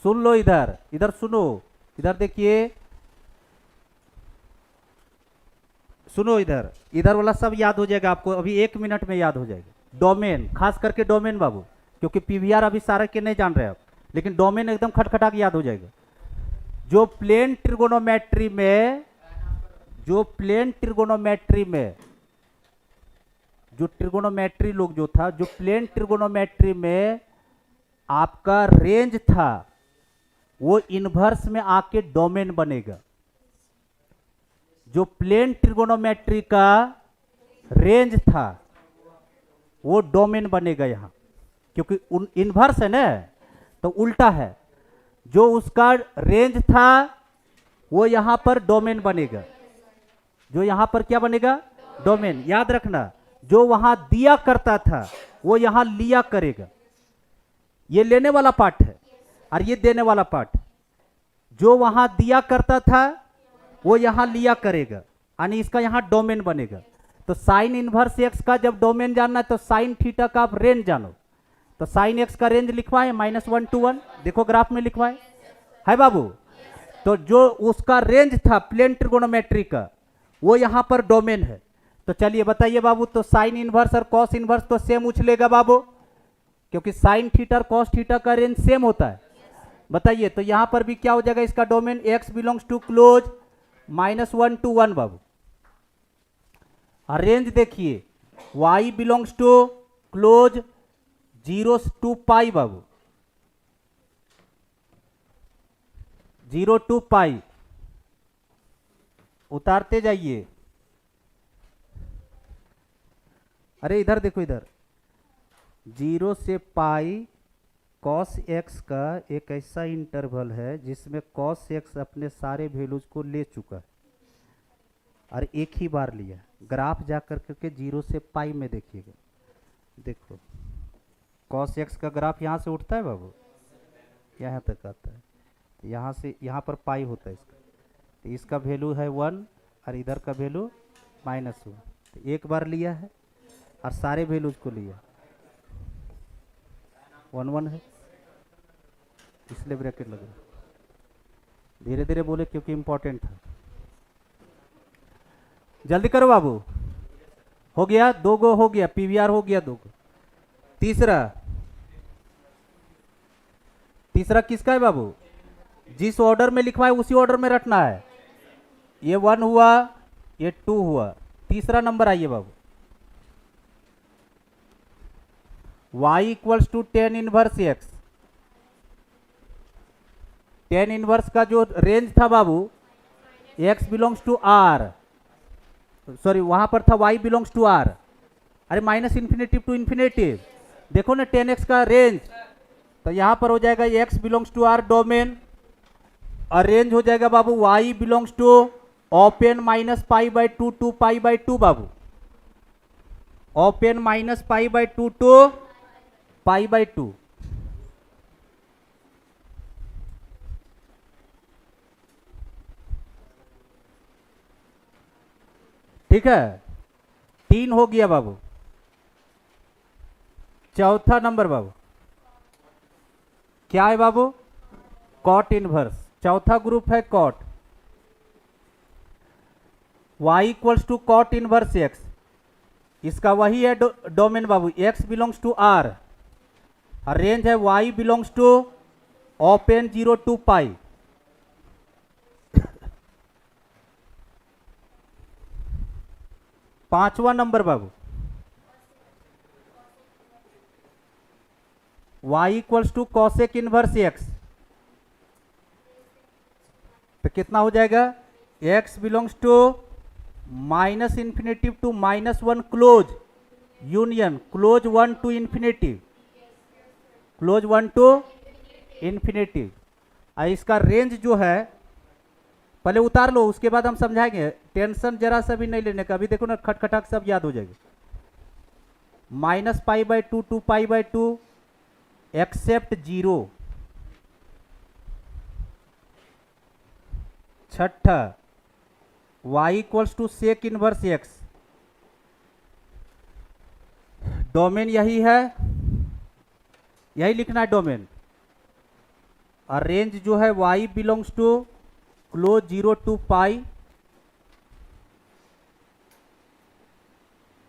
सुन लो, इधर इधर सुनो, इधर देखिए, सुनो, इधर इधर वाला सब याद हो जाएगा आपको, अभी 1 मिनट में याद हो जाएगा। डोमेन, खास करके डोमेन बाबू, क्योंकि PVR अभी सारा के नहीं जान रहे आप, लेकिन डोमेन एकदम खटखटा के याद हो जाएगा। जो प्लेन ट्रिगोनोमेट्री में, जो प्लेन ट्रिगोनोमेट्री में, जो ट्रिगोनोमेट्री लोग जो था, जो प्लेन ट्रिगोनोमेट्री में आपका रेंज था, वो इनवर्स में आके डोमेन बनेगा। जो प्लेन ट्रिगोनोमेट्री का रेंज था वो डोमेन बनेगा यहां, क्योंकि इनवर्स है ना, तो उल्टा है। जो उसका रेंज था वो यहां पर डोमेन बनेगा। जो यहां पर क्या बनेगा? डोमेन। याद रखना, जो वहां दिया करता था वो यहां लिया करेगा। ये लेने वाला पार्ट है और ये देने वाला पार्ट। जो वहां दिया करता था वो यहां लिया करेगा, यानी इसका यहां डोमेन बनेगा। तो साइन इनवर्स एक्स का जब डोमेन जानना है तो साइन थीटा का आप रेंज जानो। तो साइन एक्स का रेंज लिखवाए -1 to 1, देखो ग्राफ में लिखवाए है बाबू। तो जो उसका रेंज था प्लेन ट्रिगोनोमेट्री का वो यहां पर डोमेन है। तो चलिए बताइए बाबू, तो साइन इनवर्स और कॉस इनवर्स तो सेम उछलेगा बाबू, क्योंकि साइन थीटा और कॉस थीटा का रेंज सेम होता है। बताइए, तो यहां पर भी क्या हो जाएगा इसका domain? x belongs to close -1 to 1 बाबू। और रेंज देखिए, y belongs to close 0 to π बाबू, 0 to π। उतारते जाइए। अरे इधर देखो, इधर 0 से π cos x का एक ऐसा इंटरवल है जिसमें cos x अपने सारे वैल्यूज को ले चुका है और एक ही बार लिया। ग्राफ जा करके 0 से π में देखिएगा, देखो cos x का ग्राफ यहाँ से उठता है बाबू, यहाँ तक आता है, तो यहाँ से यहाँ पर π होता है इसका। तो इसका वैल्यू है 1 और इधर का वैल्यू -1। तो एक बार लिया है और सारे वैल्यूज को लिया, 1 1 है, इसलिए ब्रैकेट लगा। धीरे धीरे बोले क्योंकि इंपॉर्टेंट था। जल्दी करो बाबू। हो गया, 2 गो हो गया, PVR हो गया 2 गो। तीसरा किसका है बाबू? जिस ऑर्डर में लिखवा है उसी ऑर्डर में रखना है। ये 1 हुआ, ये 2 हुआ, तीसरा नंबर आइए बाबू। y equals to tan inverse x। tan inverse का जो रेंज था बाबू, x belongs to r, sorry वहां पर था y बिलोंग्स टू r। अरे -इन्फिनेटिव टू इन्फिनेटिव, देखो ना tan x का रेंज। तो यहां पर हो जाएगा x belongs to r domain, और रेंज हो जाएगा बाबू y belongs to open -π/2 to π/2 बाबू, ओपन -π/2 to π/2। ठीक है, 3 हो गया बाबू। चौथा नंबर बाबू क्या है बाबू? Cot inverse. चौथा ग्रुप है cot. y equals to cot inverse x, इसका वही है डोमेन बाबू। x belongs to r, range है y belongs to open 0 to pi. पांचवा नंबर बाबू y equals to cosec inverse x, तो कितना हो जाएगा? x belongs to minus infinitive to -1 close union, close 1 to infinitive, close 1 to infinitive. इसका range जो है पहले उतार लो, उसके बाद हम समझाएंगे। टेंशन जरा सा भी नहीं लेने का। अभी देखो ना, खटखटाक सब याद हो जाएगा। -π/2 टू π/2 एक्सेप्ट 0। छठा y equals to sec inverse x, domain यही है, यही लिखना है डोमेन। और रेंज जो है y belongs to close 0 to pi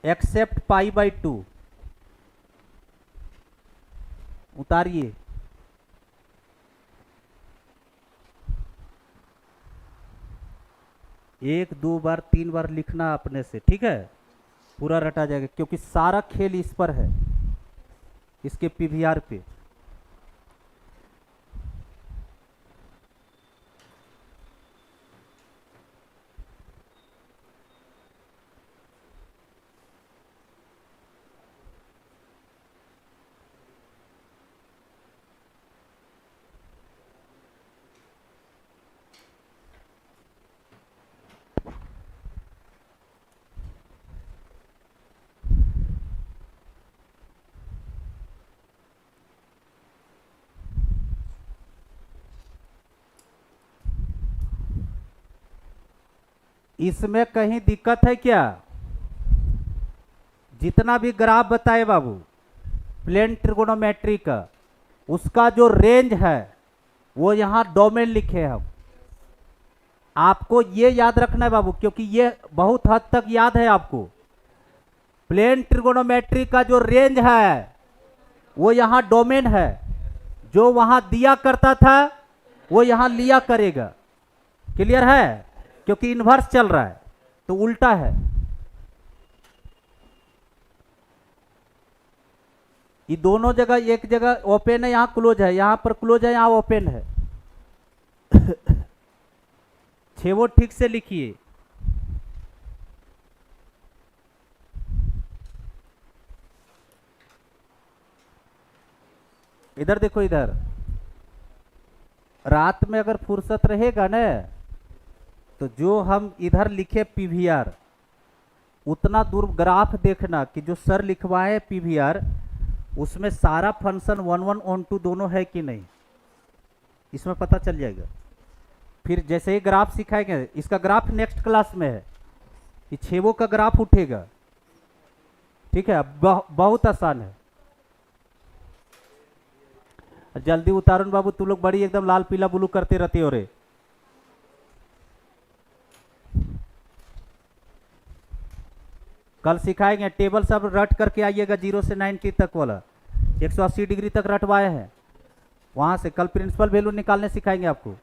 except π/2। उतारिए। एक दो बार 3 बार लिखना अपने से, ठीक है? पूरा रटा जाएगा, क्योंकि सारा खेल इस पर है, इसके पीवीआर पे। इसमें कहीं दिक्कत है क्या? जितना भी ग्राफ बताए बाबू प्लेन ट्रिगोनोमेट्री का, उसका जो रेंज है वो यहां डोमेन लिखे हम। आपको ये याद रखना है बाबू, क्योंकि ये बहुत हद तक याद है आपको। प्लेन ट्रिगोनोमेट्री का जो रेंज है वो यहां डोमेन है। जो वहां दिया करता था वो यहां लिया करेगा। क्लियर है? क्योंकि इन्वर्स चल रहा है तो उल्टा है। ये दोनों जगह, एक जगह ओपन है, यहां क्लोज है, यहां पर क्लोज है, यहां ओपन है। छेवो ठीक से लिखिए। इधर देखो, इधर रात में अगर फुर्सत रहेगा ना, तो जो हम इधर लिखे पीवीआर, उतना दूर ग्राफ देखना कि जो सर लिखवाए पीवीआर, उसमें सारा फंक्शन 1 1 ऑन 2 दोनों है कि नहीं, इसमें पता चल जाएगा। फिर जैसे ही ग्राफ सिखाएंगे, इसका ग्राफ नेक्स्ट क्लास में है, ये छेवों का ग्राफ उठेगा, ठीक है? बहुत आसान है। जल्दी उतारो बाबू, तू लोग बड़ी एकदम लाल पीला ब्लू करते रहते हो रे। कल सिखाएंगे, टेबल सब रट करके आइएगा 0 से 90 तक वाला, 180 डिग्री तक रटवाए हैं वहां से। कल प्रिंसिपल वैल्यू निकालने सिखाएंगे आपको।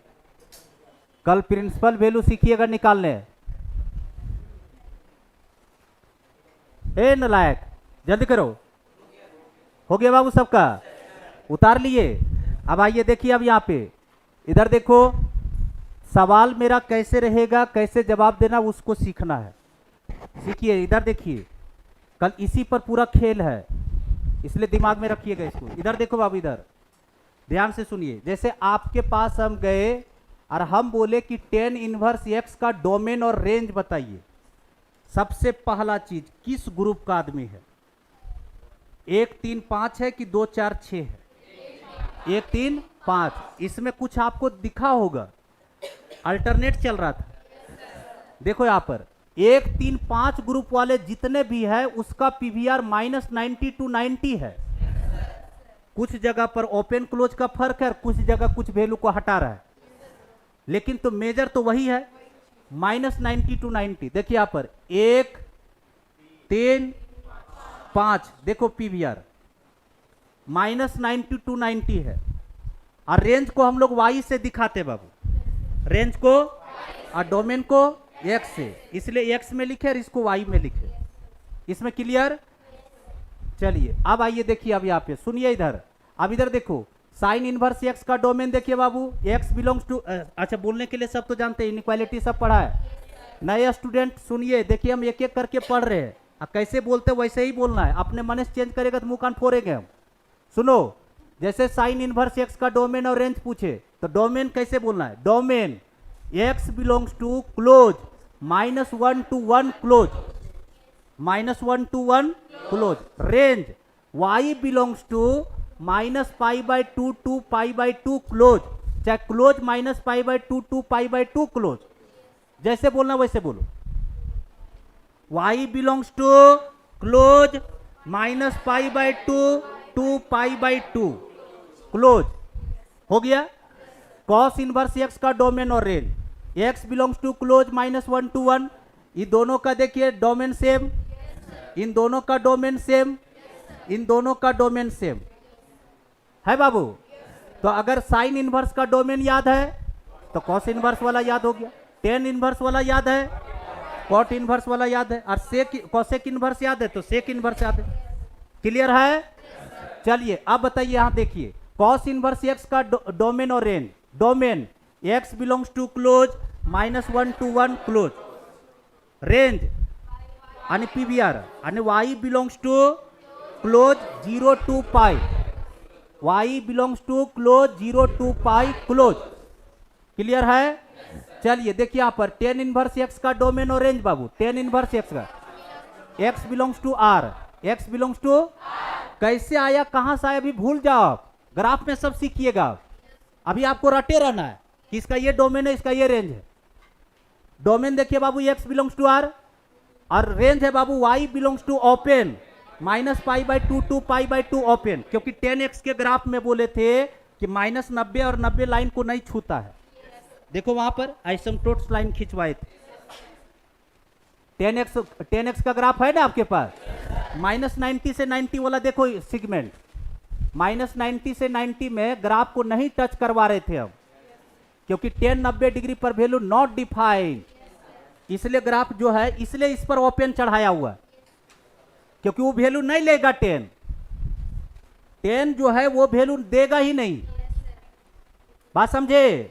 कल प्रिंसिपल वैल्यू सीखिएगा निकालने। ए नलायक, जल्दी करो। हो गया बाबू सबका? उतार लिए? अब आइए देखिए, अब यहाँ पे इधर देखो, सवाल मेरा कैसे रहेगा, कैसे जवाब देना, उसको सीखना है। सीखिए, इधर देखिए, कल इसी पर पूरा खेल है, इसलिए दिमाग में रखिएगा इसको। इधर देखो बाबू, इधर ध्यान से सुनिए। जैसे आपके पास हम गए और हम बोले कि tan इनवर्स x का डोमेन और रेंज बताइए। सबसे पहला चीज, किस ग्रुप का आदमी है? 1 3 5 है कि 2 4 6 है? 1 3 5। इसमें कुछ आपको दिखा होगा, अल्टरनेट चल रहा था। देखो यहां पर 1 3 5 ग्रुप वाले जितने भी है, उसका पीवीआर -90 to 90 है। कुछ जगह पर ओपन क्लोज का फर्क है और कुछ जगह कुछ वैल्यू को हटा रहा है, लेकिन तो मेजर तो वही है, -90 to 90। देखिए यहां पर 1 3 5, देखो पीवीआर -90 to 90 है, और रेंज को हम लोग वाई से दिखाते बाबू, रेंज को और डोमेन को एक्स से, इसलिए एक्स में लिखे और इसको वाई में लिखे। इसमें क्लियर? चलिए अब आइए देखिए, अब यहाँ पे सुनिए इधर, अब इधर देखो साइन इनवर्स एक्स का डोमेन देखिए बाबू, एक्स बिलोंग्स टू, अच्छा बोलने के लिए सब तो जानते हैं, इनइक्वालिटी सब पढ़ा है। नए स्टूडेंट सुनिए, देखिए हम एक एक करके पढ़ रहे हैं, कैसे बोलते वैसे ही बोलना है, अपने मन से चेंज करेगा तो मुंह कान फोड़ेंगे हम। सुनो, जैसे साइन इनवर्स एक्स का डोमेन और रेंज पूछे तो डोमेन कैसे बोलना है, domain x belongs to close -1 to 1 close, -1 to 1 close, range y belongs to -π/2 to π/2 close, चाहे क्लोज -π/2 to π/2 क्लोज, जैसे बोलना वैसे बोलो। y belongs to close -π/2 to π/2 close, हो गया। कॉस इनवर्स एक्स का डोमेन और range, x belongs to close -1 to 1, इन दोनों का देखिए डोमेन सेम, इन दोनों का डोमेन सेम, इन दोनों का डोमेन सेम है बाबू। तो अगर साइन इनवर्स का डोमेन याद है तो कॉस इनवर्स वाला याद हो गया, टेन इनवर्स वाला याद है, कॉट इनवर्स वाला याद है, और कॉसेक इनवर्स याद है तो सेक इनवर्स याद है। क्लियर है? चलिए अब बताइए, यहां देखिए कॉस इनवर्स एक्स का डोमेन और range, domain x belongs to close -1 to 1 close, range आणि पीवीआर, आणि y belongs to close 0 to π, y belongs to close 0 to π close. Clear है? चलिए देखिए यहां पर टेन इनवर्स एक्स का डोमेन और रेंज बाबू, टेन इनवर्स एक्स का, x belongs to r, x belongs to, कैसे आया कहां से आया अभी भूल जाओ आप, ग्राफ में सब सीखिएगा, अभी आपको रटे रहना है कि इसका ये डोमेन है, इसका ये रेंज है। डोमेन देखिए बाबू x बिलोंग्स टू r, और रेंज है बाबू y belongs to open -π/2 to π/2 open, क्योंकि 10x के ग्राफ में बोले थे कि -90 और 90 लाइन को नहीं छूता है, देखो वहां पर आइसोम्प्टोट्स लाइन खिंचवाए थे। 10x का ग्राफ है ना आपके पास, -90 से 90 वाला देखो सेगमेंट, -90 से 90 में ग्राफ को नहीं टच करवा रहे थे हम, क्योंकि 10-90 डिग्री पर वैल्यू नॉट डिफाइंड, इसलिए ग्राफ जो है इसलिए इस पर ओपन चढ़ाया हुआ, क्योंकि वो वैल्यू नहीं लेगा, 10 जो है वो वैल्यू देगा ही नहीं, बात समझे।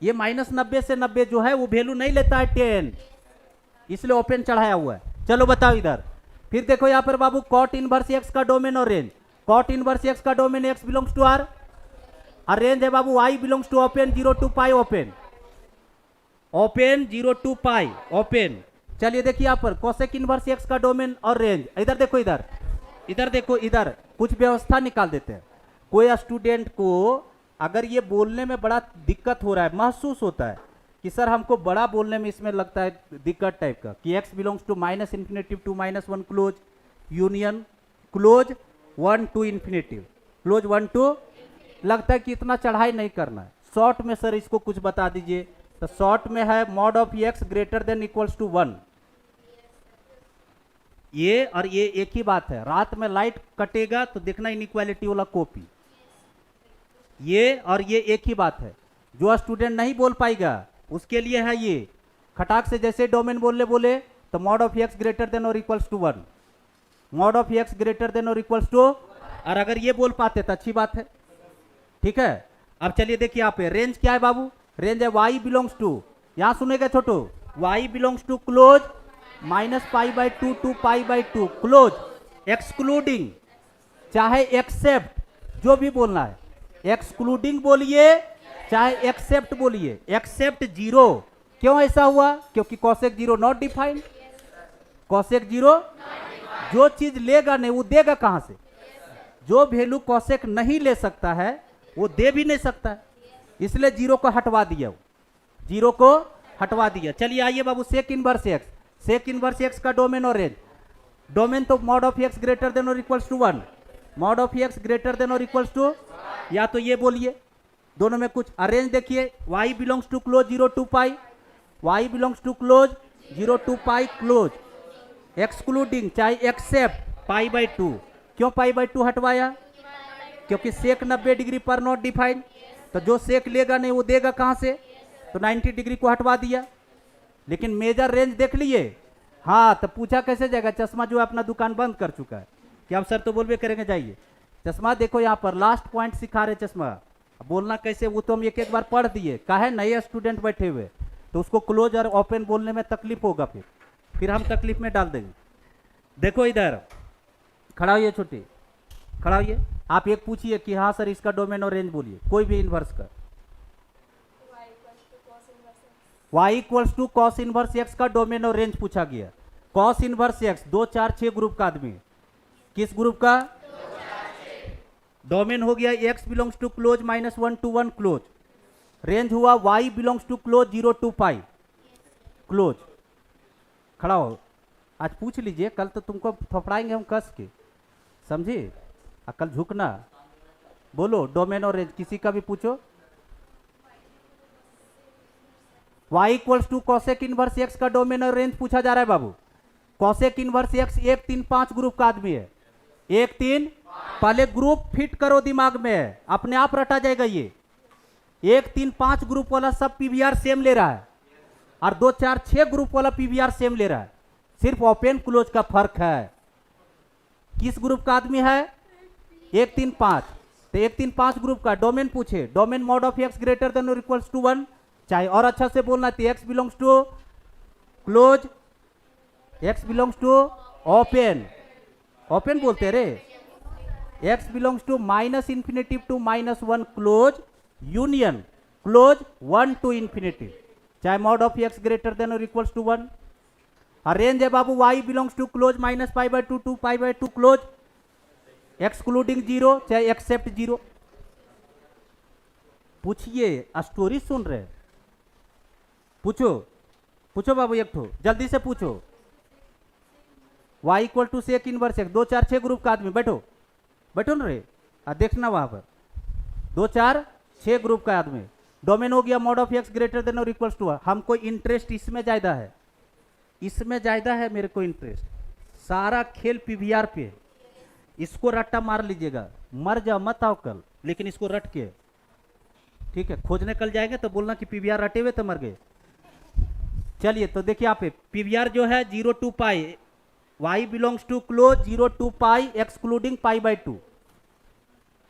ये -90 से 90 जो है वो वैल्यू नहीं लेता है 10, इसलिए ओपन चढ़ाया हुआ है। चलो बताओ इधर, फिर देखो यहां पर बाबू कॉट इनवर्स एक्स का डोमेन और रेंज, कॉट इनवर्स एक्स का domain x belongs to R, और रेंज है बाबू y belongs to open 0 to π open, open 0 to π open. चलिए देखिए यहां पर कोसेक इनवर्स एक्स का डोमेन और रेंज, इधर देखो, इधर देखो, इधर कुछ व्यवस्था निकाल देते हैं। कोई स्टूडेंट को अगर ये बोलने में बड़ा दिक्कत हो रहा है, महसूस होता है कि सर हमको बड़ा बोलने में इसमें लगता है दिक्कत टाइप का, कि x belongs to -∞ to -1 close, union close 1 to ∞, close 1 to, लगता है कि इतना चढ़ाई नहीं करना है। शॉर्ट में सर इसको कुछ बता दीजिए, तो शॉर्ट में है mod of x greater than equals to 1। ये और ये एक ही बात है, रात में लाइट कटेगा तो देखना इनइक्वालिटी वाला कॉपी, ये और ये एक ही बात है। जो स्टूडेंट नहीं बोल पाएगा उसके लिए है ये, खटाक से जैसे डोमेन बोले तो mod of x greater than और equals to 1, mod of x greater than और इक्वल्स टू, और अगर ये बोल पाते तो अच्छी बात है, ठीक है। अब चलिए देखिए यहाँ पे रेंज क्या है बाबू, रेंज है y बिलोंग्स टू, यहां सुनेगा छोटो, y belongs to close -π/2 to π/2 close, excluding चाहे एक्सेप्ट, जो भी बोलना है, एक्सक्लूडिंग बोलिए चाहे एक्सेप्ट बोलिए, एक्सेप्ट 0। क्यों ऐसा हुआ? क्योंकि कॉसेक 0 नॉट डिफाइंड, कॉसेक 0 जो चीज लेगा नहीं वो देगा कहां से, जो वैल्यू कॉसेक नहीं ले सकता है वो दे भी नहीं सकता है, इसलिए 0 को हटवा दिया, 0 को हटवा दिया। चलिए आइए बाबू sec inverse x, sec inverse x का डोमेन और रेंज, डोमेन तो mod of x greater than और equals to 1, mod of x greater than और इक्वल्स टू, या तो ये बोलिए दोनों में कुछ अरेंज देखिए, y belongs to close 0 to pi, y belongs to close 0 to pi close, excluding चाहे एक्सेप्ट पाई बाई 2। क्यों पाई बाई 2 हटवाया? क्योंकि सेक 90 डिग्री पर नॉट डिफाइंड, तो जो सेक लेगा नहीं वो देगा कहां से, तो 90 डिग्री को हटवा दिया। लेकिन मेजर रेंज देख लिए, हाँ, तो पूछा कैसे जाएगा? चश्मा जो है अपना दुकान बंद कर चुका है कि हम सर तो बोलबे करेंगे, जाइए चश्मा देखो यहाँ पर लास्ट पॉइंट सिखा रहे चश्मा, बोलना कैसे वो तो हम एक एक बार पढ़ दिए। काहे नए स्टूडेंट बैठे हुए तो उसको क्लोज और ओपन बोलने में तकलीफ होगा, फिर हम तकलीफ में डाल देंगे। देखो इधर खड़ा होइए, छोटी खड़ा होइए, आप एक पूछिए कि हाँ सर इसका डोमेन और रेंज बोलिए, कोई भी इन्वर्स का। y equals to cos inverse x का डोमेन और रेंज पूछा गया। कॉस इनवर्स एक्स 2 4 6 ग्रुप का आदमी, किस ग्रुप का? डोमेन हो गया x belongs to close -1 to 1 close, range हुआ y belongs to close 0 to pi close. खड़ा हो, आज पूछ लीजिए, कल तो तुमको थपड़ाएंगे हम कस के, समझी? कल झुकना, बोलो डोमेन और रेंज किसी का भी पूछो। y equals to cosec inverse x का डोमेन और रेंज पूछा जा रहा है बाबू। कॉसेक इनवर्स x 1 3 5 ग्रुप का आदमी है, 1 3, पहले ग्रुप फिट करो दिमाग में, अपने आप रटा जाएगा ये। 1 3 5 ग्रुप वाला सब पीवीआर सेम ले रहा है, और 2 4 6 ग्रुप वाला पीवीआर सेम ले रहा है, सिर्फ ओपन क्लोज का फर्क है। किस ग्रुप का आदमी है? 1 3 5, तो 1 3 5 ग्रुप का डोमेन पूछे, domain mod of x greater than और इक्वल्स टू 1, चाहे और अच्छा से बोलना तो x belongs to close, x belongs to open, open बोलते रे, x belongs to -infinity to -1 close union close 1 to infinity, चाहे mod of x greater than और इक्वल्स टू 1। और रेंज है बाबू y belongs to close -π/2 to π/2 close, excluding 0 चाहे accept 0। पूछिए, story सुन रहे, पूछो पूछो बाबू, एक ठो जल्दी से पूछो। y equal to sec inverse x, 2 4 6 group का आदमी, बैठो बैठो ना रे, देखना वहां पर 2 4 6 ग्रुप का आदमी, डोमेन हो गया mod of x greater than और इक्वल्स टू। हमको इंटरेस्ट इसमें ज्यादा है, इसमें ज्यादा है मेरे को इंटरेस्ट, सारा खेल पीवीआर पे। इसको रट्टा मार लीजिएगा, मर जा मत आओ कल, लेकिन इसको रट के, ठीक है? खोजने कल जाएंगे तो बोलना कि पीवीआर रटे हुए तो मर गए। चलिए तो देखिए आप पीवीआर जो है 0 to pi, y belongs to close 0 to pi excluding π/2,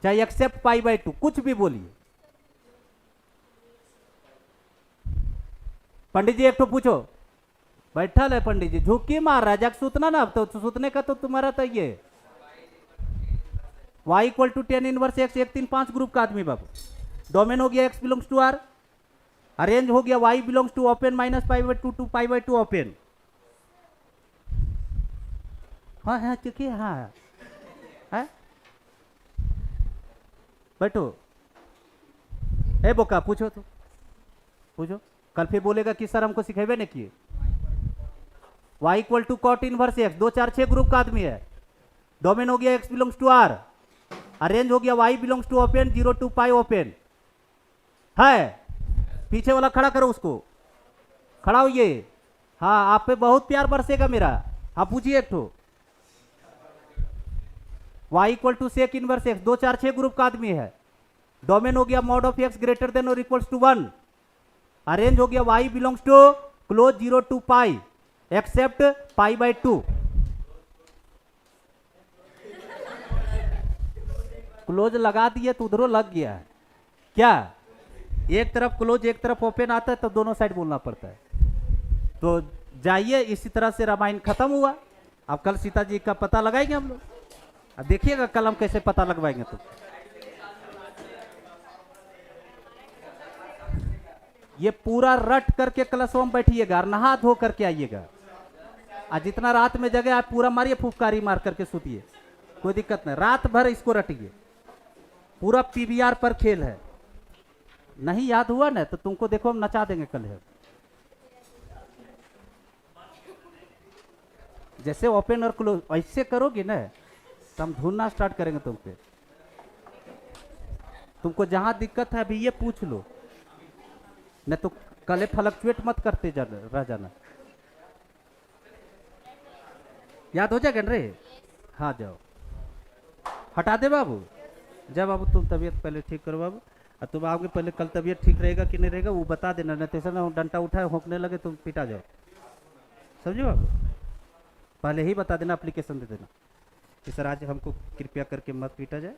चाहे एक्सेप्ट π/2, कुछ भी बोलिए। पंडित जी एक तो पूछो, बैठा है पंडित जी, झुकी मार रहा है, जाके सुतना ना, अब तो सुतने का तो तुम्हारा तो ये y equal to 10 inverse x 1 3 5 group का आदमी बाबू, डोमेन हो गया x belongs to r, range हो गया y belongs to open -π/2 to π/2 open. हाँ हाँ चुकी, हाँ है, बैठो। ए बोका पूछो, तो पूछो, कल फिर बोलेगा कि सर हमको सिखेबे नहीं किए। y equal to cot inverse x, 2 4 6 group का आदमी है, डोमेन हो गया x belongs to r, range हो गया y belongs to open 0 to pi open है। पीछे वाला खड़ा करो उसको, खड़ा होइए। हाँ आप पे बहुत प्यार बरसेगा मेरा। आप पूछिए एक ठो, y equal to sec inverse x, 2 4 6 group का आदमी है, डोमेन हो गया mod of x greater than और इक्वल्स टू 1, अरेंज हो गया y belongs to close 0 to pi except π/2। Close लगा दिए तो उधरों लग गया है क्या? एक तरफ क्लोज एक तरफ ओपन आता है तो दोनों साइड बोलना पड़ता है। तो जाइए, इसी तरह से रामायण खत्म हुआ। अब कल सीता जी का पता लगाएंगे हम लोग, अब देखिएगा कल हम कैसे पता लगवाएंगे। तो ये पूरा रट करके क्लासरूम में बैठिएगा और नहा धो करके आइएगा। आज जितना रात में जगह आप पूरा मारिए, फुफकारी मार करके सुतिए, कोई दिक्कत नहीं, रात भर इसको रटिए। पूरा पीवीआर पर खेल है। नहीं याद हुआ ना तो तुमको देखो हम नचा देंगे कल है। जैसे ओपन और क्लोज ऐसे करोगे ना तो हम ढूंढना स्टार्ट करेंगे तुम पे। तुमको जहां दिक्कत है अभी ये पूछ लो, नहीं तो कल फ्लक्चुएट मत करते रह जाना। याद हो जाएगा न रे? हाँ जाओ, हटा दे बाबू। जा बाबू, तुम तबीयत पहले ठीक करो बाबू, और तुम आओगे पहले, कल तबीयत ठीक रहेगा कि नहीं रहेगा वो बता देना, नहीं तो ऐसा ना डंडा उठाए होंकने लगे तुम पिटा जाओ। समझो बाबू, पहले ही बता देना, एप्लीकेशन दे देना कि सर आज हमको कृपया करके मत पीटा जाए।